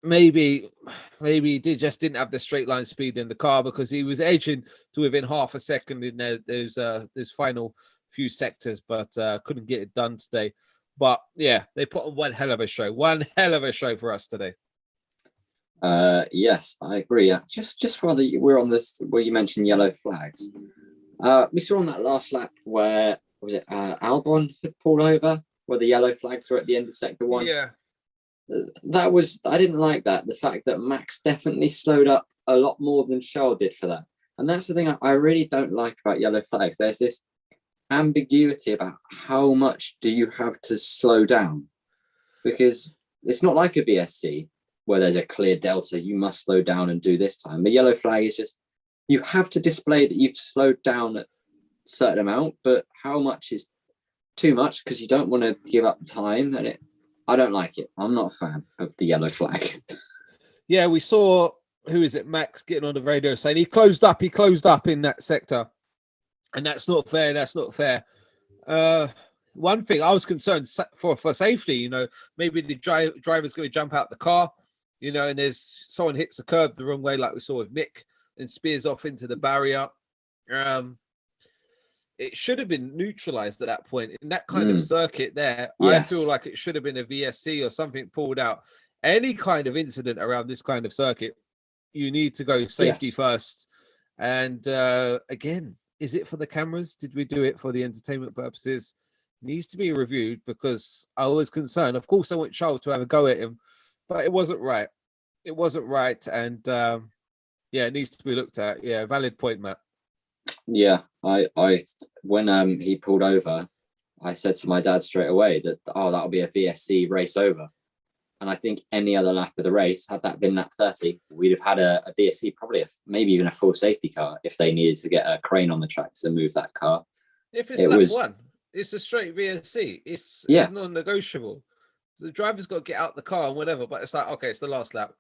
Maybe he just didn't have the straight line speed in the car because he was edging to within half a second in those final few sectors, but couldn't get it done today. But yeah, they put on one hell of a show for us today. Yes, I agree. Just while we're on this, where you mentioned yellow flags, we saw on that last lap where was it Albon had pulled over, where the yellow flags were at the end of sector one. Yeah. That was, I didn't like that. The fact that Max definitely slowed up a lot more than Charles did for that. And that's the thing I really don't like about yellow flags. There's this ambiguity about how much do you have to slow down, because it's not like a BSC where there's a clear delta. You must slow down and do this time. The yellow flag is just, you have to display that you've slowed down at a certain amount, but how much is too much, because you don't want to give up time. And I don't like it. I'm not a fan of the yellow flag. Yeah, we saw, who is it, Max getting on the radio saying he closed up in that sector. And that's not fair. That's not fair. One thing I was concerned for safety, you know, maybe the driver's going to jump out the car, you know, and there's someone hits the curb the wrong way, like we saw with Mick, and spears off into the barrier. It should have been neutralized at that point in that kind of circuit there. Yes. I feel like it should have been a VSC or something pulled out. Any kind of incident around this kind of circuit, you need to go safety first. And again, is it for the cameras? Did we do it for the entertainment purposes? Needs to be reviewed, because I was concerned. Of course, I want Charles to have a go at him, but it wasn't right. It wasn't right. And yeah, it needs to be looked at. Yeah, valid point, Matt. Yeah, I when he pulled over, I said to my dad straight away that, oh, that'll be a VSC race over. And I think any other lap of the race, had that been lap 30, we'd have had a VSC, probably maybe even a full safety car, if they needed to get a crane on the track to move that car. If it's lap one, it's a straight VSC. It's non-negotiable. So the driver's got to get out the car and whatever, but it's like, okay, it's the last lap.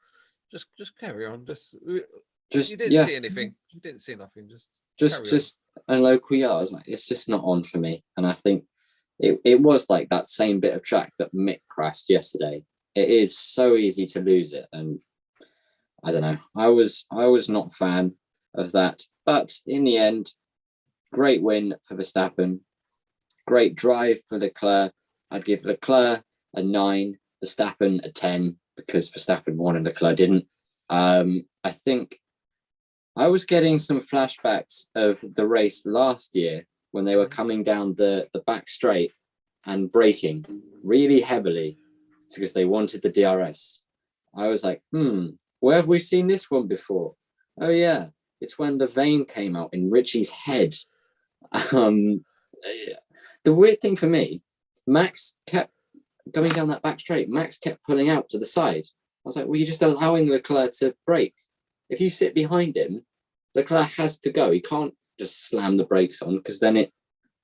Just carry on. You didn't see anything. You didn't see nothing. Just a local yard. It's just not on for me. And I think it was like that same bit of track that Mick crashed yesterday. It is so easy to lose it, and I don't know. I was not a fan of that, but in the end, great win for Verstappen. Great drive for Leclerc. I'd give Leclerc a 9, Verstappen a 10, because Verstappen won and Leclerc didn't. I think I was getting some flashbacks of the race last year when they were coming down the back straight and braking really heavily because they wanted the DRS. I was like, where have we seen this one before? Oh yeah, it's when the vein came out in Richie's head. The weird thing for me, Max kept going down that back straight. Max kept pulling out to the side. I was like, well, you're just allowing Leclerc to brake. If you sit behind him, Leclerc has to go. He can't just slam the brakes on, because then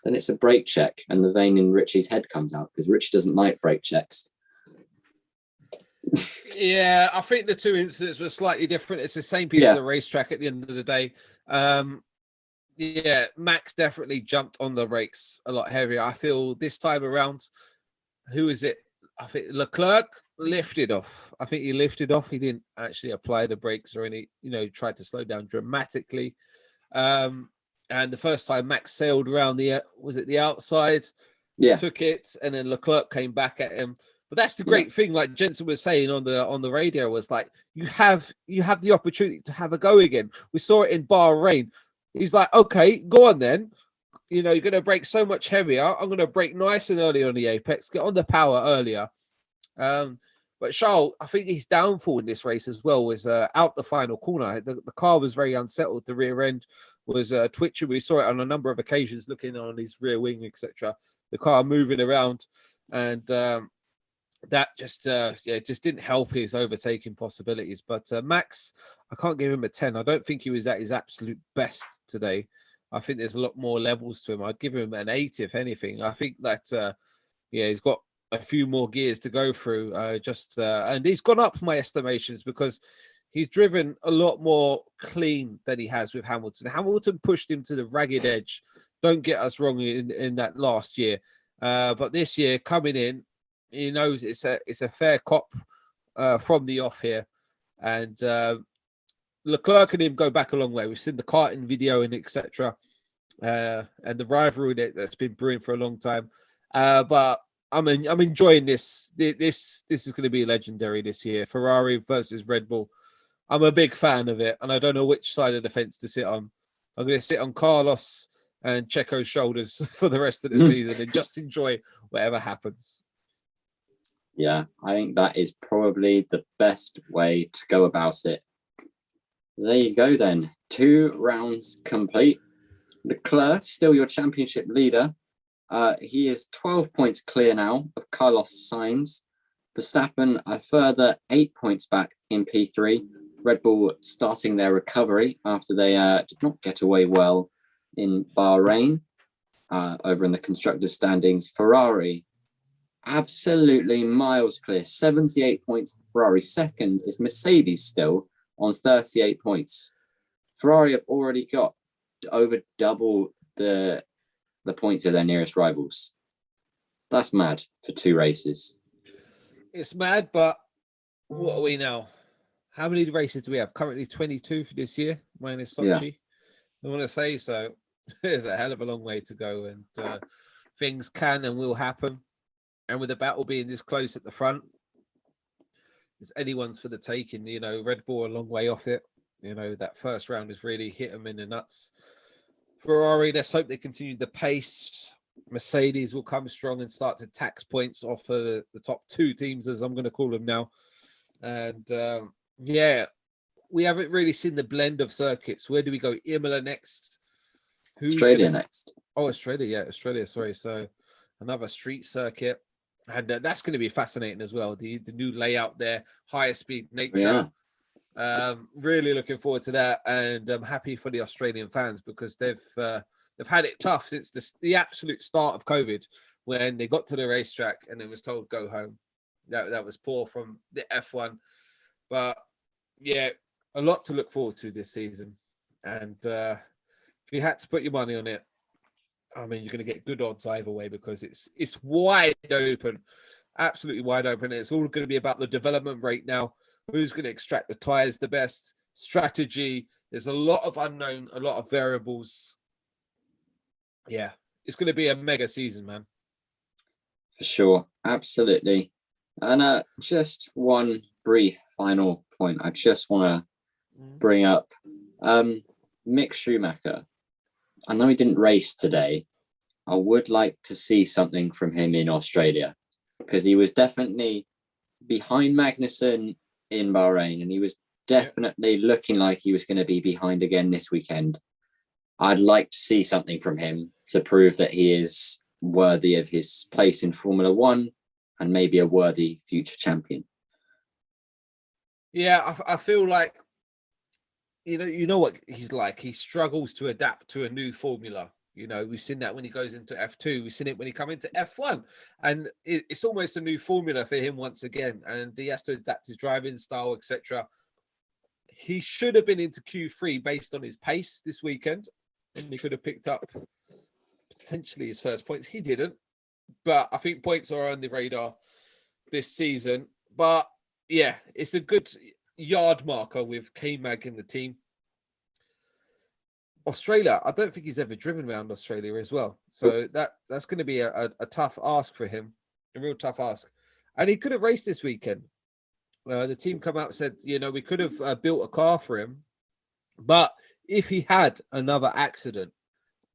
it's a brake check and the vein in Richie's head comes out, because Richie doesn't like brake checks. Yeah, I think the two incidents were slightly different. It's the same piece of racetrack at the end of the day. Yeah, Max definitely jumped on the brakes a lot heavier. I feel this time around, who is it? I think Leclerc lifted off. I think he lifted off. He didn't actually apply the brakes or any, tried to slow down dramatically. And the first time Max sailed around the outside, took it, and then Leclerc came back at him. But that's the great thing, like Jensen was saying on the radio, was like, you have the opportunity to have a go again. We saw it in Bahrain. He's like, okay, go on then. You're going to brake so much heavier. I'm going to brake nice and early on the apex, get on the power earlier. But Charles, I think his downfall in this race as well was out the final corner. The car was very unsettled. The rear end was twitching. We saw it on a number of occasions, looking on his rear wing, etc. The car moving around, and that just didn't help his overtaking possibilities. But Max, I can't give him a 10. I don't think he was at his absolute best today. I think there's a lot more levels to him. I'd give him an 8 if anything. I think that he's got a few more gears to go through. And he's gone up my estimations, because he's driven a lot more clean than he has with Hamilton. Hamilton pushed him to the ragged edge. Don't get us wrong in that last year, but this year coming in, he knows it's a fair cop from the off here, and Leclerc and him go back a long way. We've seen the karting video and etc. And the rivalry that's been brewing for a long time. But I'm enjoying this. This is going to be legendary this year. Ferrari versus Red Bull. I'm a big fan of it, and I don't know which side of the fence to sit on. I'm going to sit on Carlos and Checo's shoulders for the rest of the season and just enjoy whatever happens. Yeah, I think that is probably the best way to go about it. There you go then. 2 rounds complete. Leclerc, still your championship leader. He is 12 points clear now of Carlos Sainz. Verstappen a further 8 points back in P3. Red Bull starting their recovery after they did not get away well in Bahrain over in the constructors' standings. Ferrari, absolutely miles clear, 78 points for Ferrari. Second is Mercedes still on 38 points. Ferrari have already got over double the points of their nearest rivals. That's mad for 2 races. It's mad, but what are we now? How many races do we have? Currently 22 for this year, minus Sochi. Yeah. I want to say so. There's a hell of a long way to go, and things can and will happen. And with the battle being this close at the front, it's anyone's for the taking. You know, Red Bull a long way off it. You know, that first round has really hit them in the nuts. Ferrari, let's hope they continue the pace. Mercedes will come strong and start to tax points off of the top 2 teams, as I'm going to call them now. And yeah, we haven't really seen the blend of circuits. Where do we go? Imola next. Australia next. Oh, Australia. Yeah, Australia. Sorry. So another street circuit. And that's going to be fascinating as well. The new layout there, higher speed nature. Yeah. Really looking forward to that. And I'm happy for the Australian fans because they've had it tough since the absolute start of COVID, when they got to the racetrack and they was told go home. That was poor from the F1. But yeah, a lot to look forward to this season. And if you had to put your money on it, I mean, you're going to get good odds either way because it's wide open, absolutely wide open. It's all going to be about the development rate now. Who's going to extract the tires the best? Strategy. There's a lot of unknown, a lot of variables. Yeah, it's going to be a mega season, man. For sure, absolutely. And just one brief final point I just want to bring up. Mick Schumacher. I know he didn't race today. I would like to see something from him in Australia because he was definitely behind Magnussen in Bahrain, and he was definitely looking like he was going to be behind again this weekend. I'd like to see something from him to prove that he is worthy of his place in Formula One and maybe a worthy future champion. Yeah, I feel like, you know what he's like. He struggles to adapt to a new formula. You know, we've seen that when he goes into F2. We've seen it when he comes into F1. And it's almost a new formula for him once again. And he has to adapt his driving style, etc. He should have been into Q3 based on his pace this weekend. And he could have picked up potentially his first points. He didn't. But I think points are on the radar this season. But yeah, it's a good yard marker with K-Mag in the team. Australia, I don't think he's ever driven around Australia as well. So that's going to be a tough ask for him, a real tough ask. And he could have raced this weekend. The team come out and said, we could have built a car for him. But if he had another accident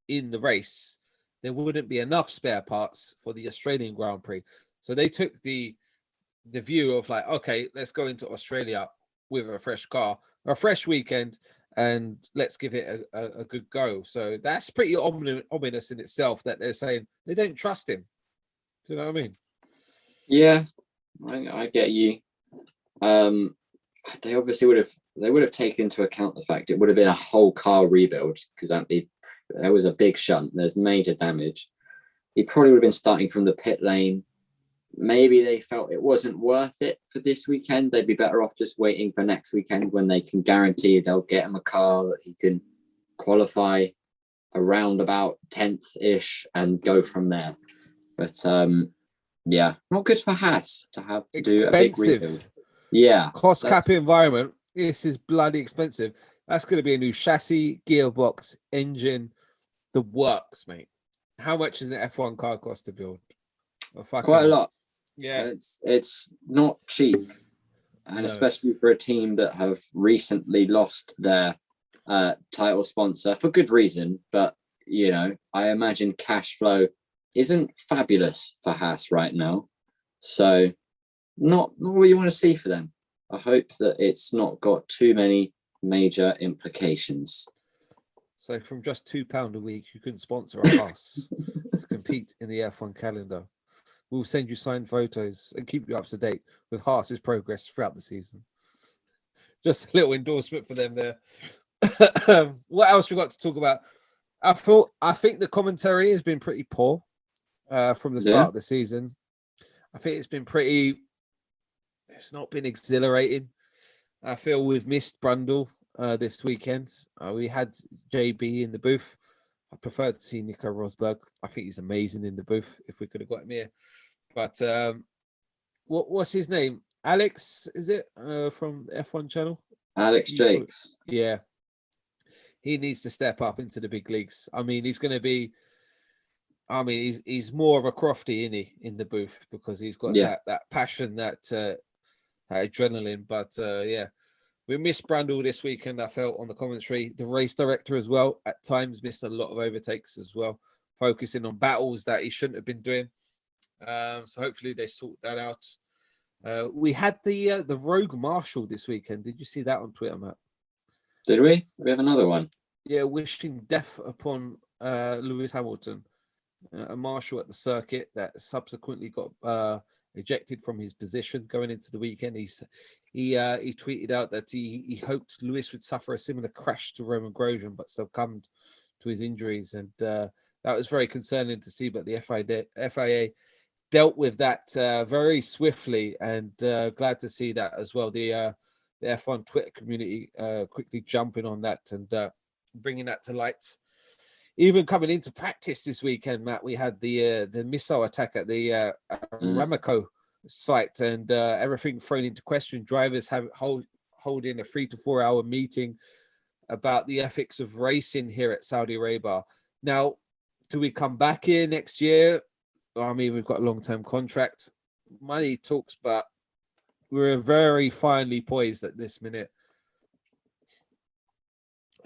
in the race, there wouldn't be enough spare parts for the Australian Grand Prix. So they took the view of like, okay, let's go into Australia with a fresh car, a fresh weekend, and let's give it a good go. So that's pretty ominous in itself that they're saying they don't trust him. Do you know what I mean? Yeah, I get you. They obviously would have taken into account the fact it would have been a whole car rebuild because there was a big shunt. There's major damage. He probably would have been starting from the pit lane. Maybe they felt it wasn't worth it for this weekend. They'd be better off just waiting for next weekend when they can guarantee they'll get him a car that he can qualify around about 10th-ish and go from there. But yeah, not good for Haas to have to do a big rebuild. Yeah. Cost cap environment. This is bloody expensive. That's going to be a new chassis, gearbox, engine, the works, mate. How much does an F1 car cost to build? Quite a lot. Yeah, it's not cheap. And especially for a team that have recently lost their title sponsor for good reason. But, you know, I imagine cash flow isn't fabulous for Haas right now. So not what you want to see for them. I hope that it's not got too many major implications. So from just £2 a week, you can sponsor a Haas to compete in the F1 calendar. We'll send you signed photos and keep you up to date with Haas's progress throughout the season. Just a little endorsement for them there. What else we got to talk about? I think the commentary has been pretty poor from the start of the season. I think it's not been exhilarating. I feel we've missed Brundle this weekend. We had JB in the booth. I prefer to see Nico Rosberg. I think he's amazing in the booth if we could have got him here. But what's his name? Alex, is it from the F1 channel? Alex Jakes. Yeah. He needs to step up into the big leagues. I mean, he's more of a Crofty, isn't he, in the booth, because he's got that passion, that adrenaline. But yeah, we missed Brundle this weekend, I felt, on the commentary. The race director as well, at times, missed a lot of overtakes as well, focusing on battles that he shouldn't have been doing. So hopefully they sort that out. We had the Rogue Marshal this weekend. Did you see that on Twitter, Matt? Did we? We have another one. Yeah, wishing death upon Lewis Hamilton, a marshal at the circuit that subsequently got ejected from his position going into the weekend. He tweeted out that he hoped Lewis would suffer a similar crash to Roman Grosjean, but succumbed to his injuries, and that was very concerning to see. But the FIA dealt with that very swiftly, and glad to see that as well. The F1 Twitter community quickly jumping on that and bringing that to light. Even coming into practice this weekend, Matt, we had the missile attack at the Aramco site, and everything thrown into question. Drivers holding a 3 to 4 hour meeting about the ethics of racing here at Saudi Arabia. Now, do we come back here next year? I mean, we've got a long-term contract. Money talks, but we're very finely poised at this minute.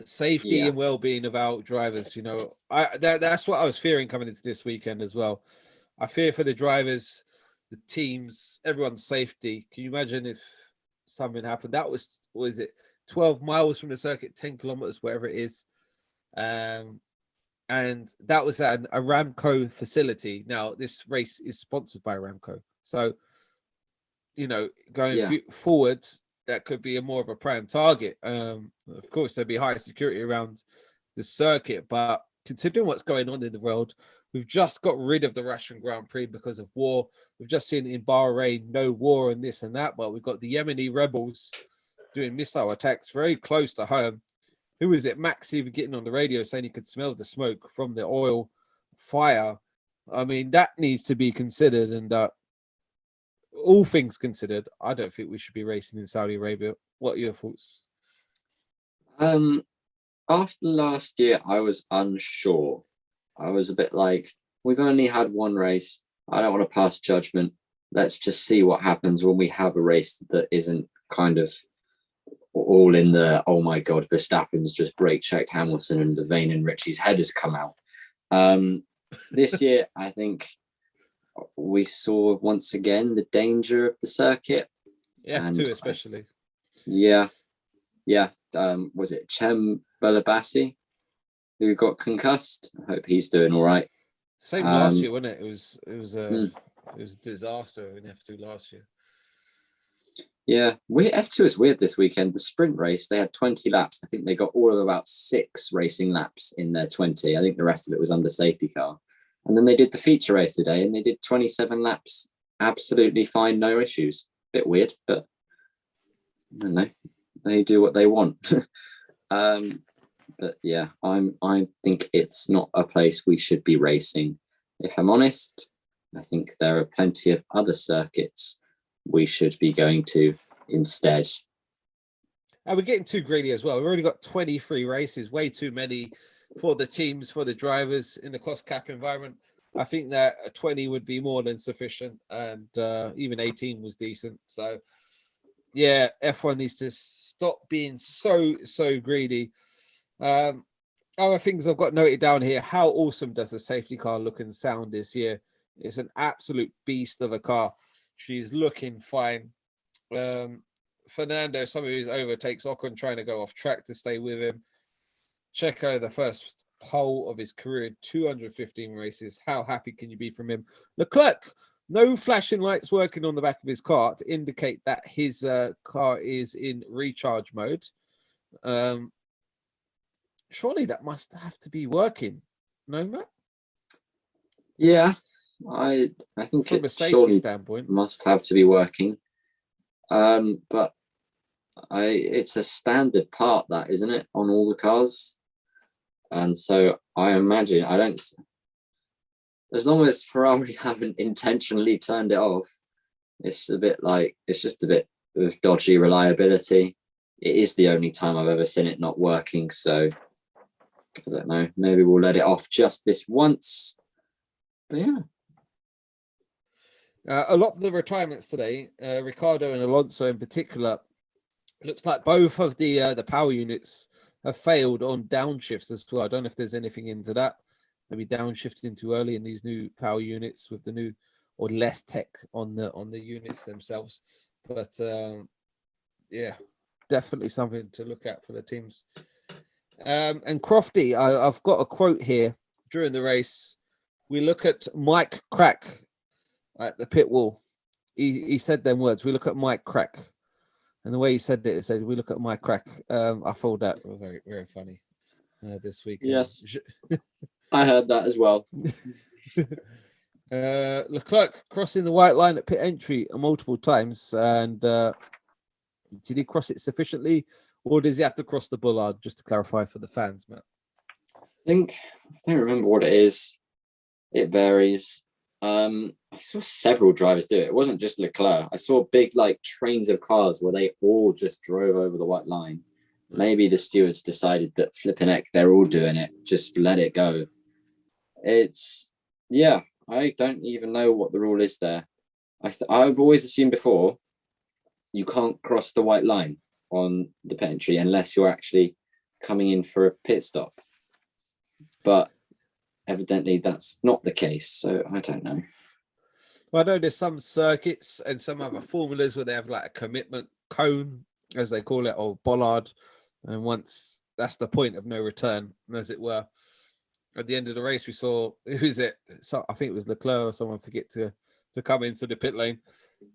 Safety and well-being of our drivers, you know, that's what I was fearing coming into this weekend as well. I fear for the drivers, the teams, everyone's safety. Can you imagine if something happened? That was, what is it, 12 miles from the circuit, 10 kilometers, whatever it is. And that was at an Aramco facility. Now, this race is sponsored by Aramco. So, you know, going forward, that could be more of a prime target. Of course, there'd be higher security around the circuit, but considering what's going on in the world, we've just got rid of the Russian Grand Prix because of war. We've just seen in Bahrain, no war and this and that, but we've got the Yemeni rebels doing missile attacks very close to home. Who is it? Max even getting on the radio saying he could smell the smoke from the oil fire. I mean, that needs to be considered, and all things considered, I don't think we should be racing in Saudi Arabia. What are your thoughts? After last year, I was unsure. I was a bit like, we've only had one race. I don't want to pass judgment. Let's just see what happens when we have a race that isn't kind of all in the, oh my God, Verstappen's just brake checked Hamilton and the vein in Richie's head has come out. This year, I think we saw once again the danger of the circuit. Yeah, too, especially. Was it Cem Belabassi who got concussed? I hope he's doing all right. Same last year, wasn't it? It was a disaster in F2 last year. Yeah, F2 is weird this weekend. The sprint race, they had 20 laps. I think they got all of about 6 racing laps in their 20. I think the rest of it was under safety car. And then they did the feature race today, and they did 27 laps. Absolutely fine, no issues. Bit weird, but I don't know. They do what they want. But yeah, I think it's not a place we should be racing. If I'm honest, I think there are plenty of other circuits we should be going to instead. And we're getting too greedy as well. We've already got 23 races, way too many for the teams, for the drivers in the cost cap environment. I think that a 20 would be more than sufficient, and even 18 was decent. So Yeah, F1 needs to stop being so greedy. Other things I've got noted down here: how awesome does the safety car look and sound this year? It's an absolute beast of a car. She's looking fine. Fernando, some of his overtakes, Ocon trying to go off track to stay with him. Checo, the first pole of his career, 215 races. How happy can you be from him? Leclerc, no flashing lights working on the back of his car to indicate that his car is in recharge mode. Surely that must have to be working, no, Matt? Yeah, I think from a it safety surely standpoint must have to be working. But it's a standard part, that, isn't it, on all the cars? And so I imagine, as long as Ferrari haven't intentionally turned it off, it's just a bit of dodgy reliability. It is the only time I've ever seen it not working, so I don't know, maybe we'll let it off just this once. But yeah. A lot of the retirements today, Ricardo and Alonso in particular, looks like both of the power units have failed on downshifts as well. I don't know if there's anything into that. Maybe downshifting too early in these new power units with the new or less tech on the units themselves. But yeah, definitely something to look at for the teams. And Crofty, I've got a quote here during the race. We look at Mike Crack at the pit wall. He said them words. We look at Mike Crack. And the way he said it said, we look at Mike Crack. I thought that was very, very funny this week. Yes, I heard that as well. Leclerc crossing the white line at pit entry multiple times. And did he cross it sufficiently? Or does he have to cross the bollard, just to clarify for the fans, Matt? I don't remember what it is. It varies. I saw several drivers do it. It wasn't just Leclerc. I saw big trains of cars where they all just drove over the white line. Maybe the stewards decided that flipping heck, they're all doing it. Just let it go. I don't even know what the rule is there. I've always assumed before you can't cross the white line on the pit entry unless you're actually coming in for a pit stop. But evidently that's not the case, so I don't know. Well, I know there's some circuits and some other formulas where they have a commitment cone, as they call it, or bollard, and once that's the point of no return, as it were. At the end of the race, we saw, who's it? So I think it was Leclerc or someone forget to come into the pit lane,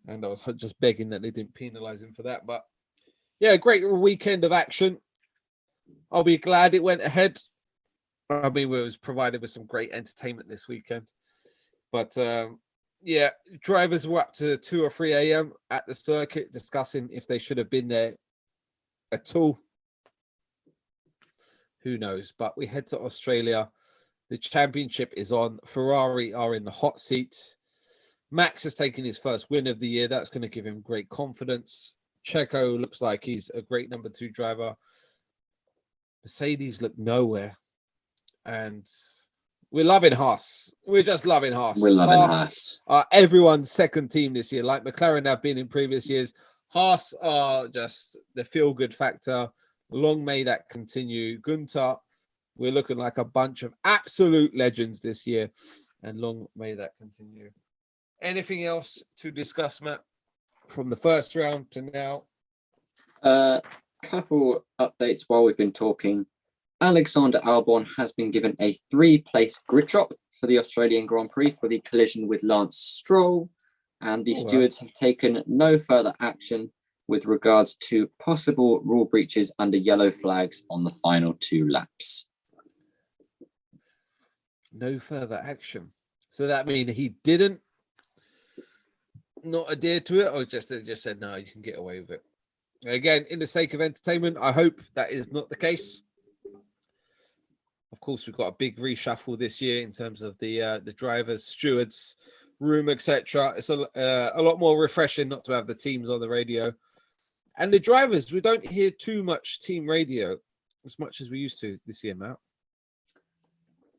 and I was just begging that they didn't penalise him for that. But yeah, great weekend of action. I'll be glad it went ahead. I mean, we was provided with some great entertainment this weekend. But yeah, drivers were up to 2 or 3 a.m. at the circuit discussing if they should have been there at all. Who knows? But we head to Australia. The championship is on. Ferrari are in the hot seat. Max has taken his first win of the year. That's going to give him great confidence. Checo looks like he's a great number 2 driver. Mercedes look nowhere. And we're loving Haas. We're just loving Haas. We're loving Haas. Are everyone's second team this year, like McLaren have been in previous years. Haas are just the feel-good factor. Long may that continue. Gunter, we're looking like a bunch of absolute legends this year. And long may that continue. Anything else to discuss, Matt, from the first round to now? Couple updates while we've been talking. Alexander Albon has been given a 3-place grid drop for the Australian Grand Prix for the collision with Lance Stroll, and the stewards have taken no further action with regards to possible rule breaches under yellow flags on the final 2 laps. No further action. So that means he didn't not adhere to it, or they just said, no, you can get away with it. Again, in the sake of entertainment, I hope that is not the case. Of course, we've got a big reshuffle this year in terms of the drivers, stewards, room, etc. It's a lot more refreshing not to have the teams on the radio. And the drivers, we don't hear too much team radio as much as we used to this year, Matt.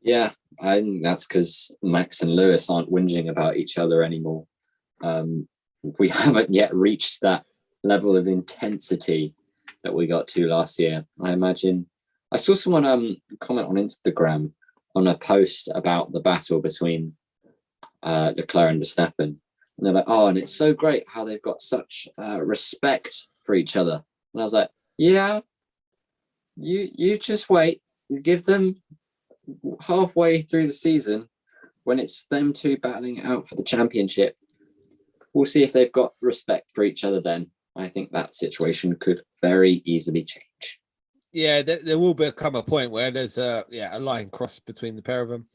Yeah, I think that's because Max and Lewis aren't whinging about each other anymore. We haven't yet reached that level of intensity that we got to last year. I imagine I saw someone comment on Instagram on a post about the battle between Leclerc and Verstappen, and they're like, "Oh, and it's so great how they've got such respect for each other." And I was like, "Yeah, you just wait, give them halfway through the season when it's them two battling it out for the championship. We'll see if they've got respect for each other then." I think that situation could very easily change. Yeah, there will become a point where there's a line cross between the pair of them.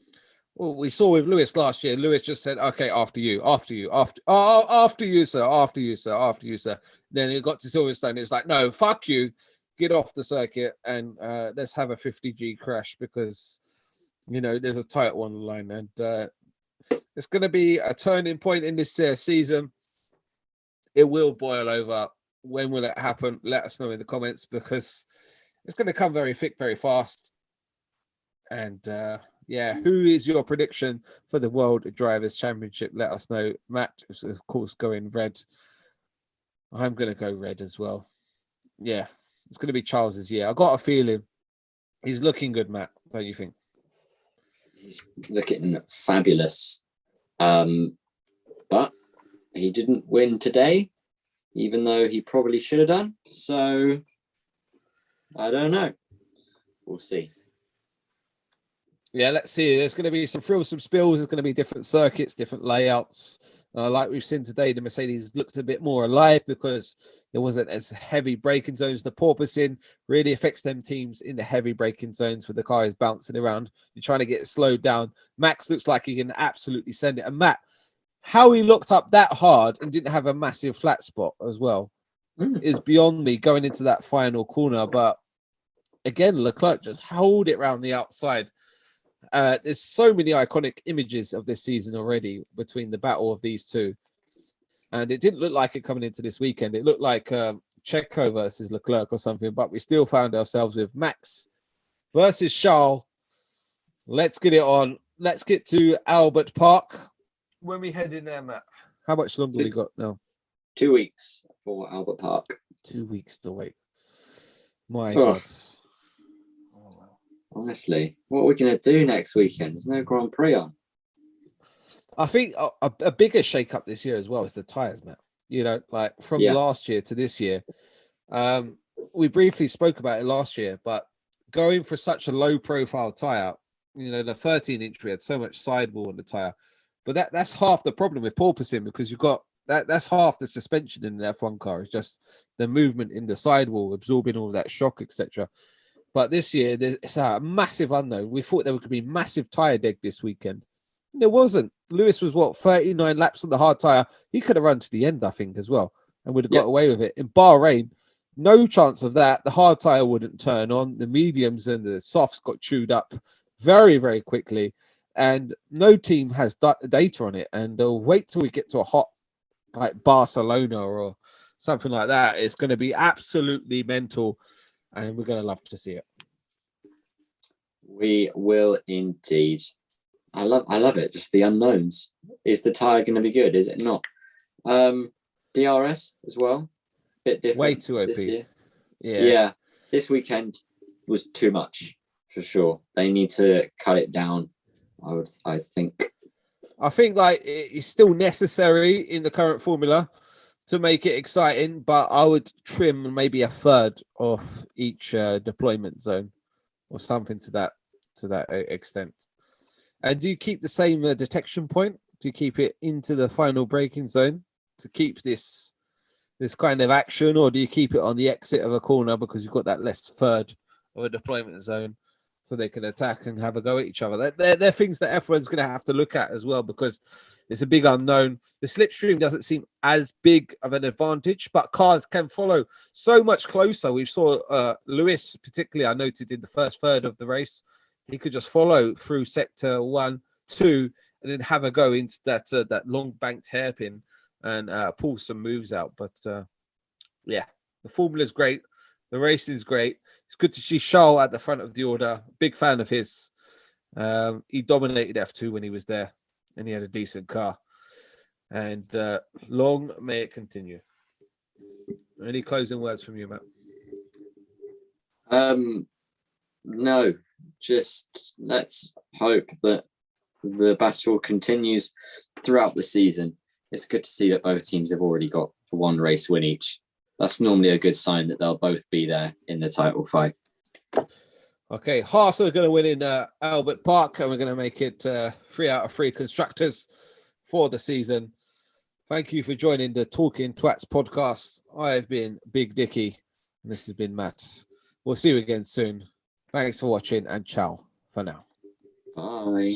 Well, we saw with Lewis last year. Lewis just said, "Okay, after you, after you, after you, sir, after you, sir, after you, sir." Then it got to Silverstone. It's like, "No, fuck you, get off the circuit and let's have a 50G crash because there's a title on the line and it's going to be a turning point in this season. It will boil over. When will it happen? Let us know in the comments because it's going to come very thick, very fast. And who is your prediction for the World Drivers' Championship? Let us know. Matt is, of course, going red. I'm going to go red as well. Yeah, it's going to be Charles's year. I got a feeling he's looking good, Matt. Don't you think? He's looking fabulous. But he didn't win today, even though he probably should have done. So I don't know. We'll see. Yeah, let's see. There's going to be some frills, some spills. There's going to be different circuits, different layouts. Like we've seen today, the Mercedes looked a bit more alive because there wasn't as heavy braking zones. The porpoising really affects them teams in the heavy braking zones where the car is bouncing around. You're trying to get it slowed down. Max looks like he can absolutely send it. And Matt, how he looked up that hard and didn't have a massive flat spot as well is beyond me going into that final corner. But again, Leclerc just held it around the outside. There's so many iconic images of this season already between the battle of these two. And it didn't look like it coming into this weekend. It looked like Checo versus Leclerc or something, but we still found ourselves with Max versus Charles. Let's get it on. Let's get to Albert Park. When we head in there, Matt, how much longer we got now? 2 weeks for Albert Park. 2 weeks to wait. My God. Honestly, what are we going to do next weekend? There's no Grand Prix on. I think a bigger shake-up this year as well is the tyres, Matt. Like from last year to this year. We briefly spoke about it last year, but going for such a low-profile tyre, the 13-inch, we had so much sidewall on the tyre. But that's half the problem with porpoising because you've got that's half the suspension in an F1 car. It's just the movement in the sidewall, absorbing all that shock, etc. But this year, it's a massive unknown. We thought there could be massive tyre deg this weekend. There wasn't. Lewis was, 39 laps on the hard tyre. He could have run to the end, I think, as well, and would have got away with it. In Bahrain, no chance of that. The hard tyre wouldn't turn on. The mediums and the softs got chewed up very, very quickly. And no team has data on it. And they'll wait till we get to a hot, like Barcelona or something like that. It's going to be absolutely mental. And we're going to love to see it. We will indeed. I love it. Just the unknowns. Is the tyre going to be good? Is it not? DRS as well. Bit different. Way too OP. This year. Yeah. This weekend was too much for sure. They need to cut it down. I think like it's still necessary in the current formula to make it exciting, but I would trim maybe a third off each deployment zone or something to that extent. And do you keep the same detection point? Do you keep it into the final braking zone to keep this kind of action, or do you keep it on the exit of a corner because you've got that less third of a deployment zone so they can attack and have a go at each other? They're things that F1's going to have to look at as well because it's a big unknown. The slipstream doesn't seem as big of an advantage, but cars can follow so much closer. We saw Lewis, particularly, I noted in the first third of the race, he could just follow through sector 1, 2, and then have a go into that long banked hairpin and pull some moves out. But the formula is great. The racing is great. It's good to see Charles at the front of the order. Big fan of his. He dominated F2 when he was there, and he had a decent car. And long may it continue. Any closing words from you, Matt? No, just let's hope that the battle continues throughout the season. It's good to see that both teams have already got one race win each. That's normally a good sign that they'll both be there in the title fight. Okay, Haas are going to win in Albert Park, and we're going to make it 3 out of 3 constructors for the season. Thank you for joining the Talkin Twats podcast. I've been Big Dicky, and this has been Matt. We'll see you again soon. Thanks for watching, and ciao for now. Bye.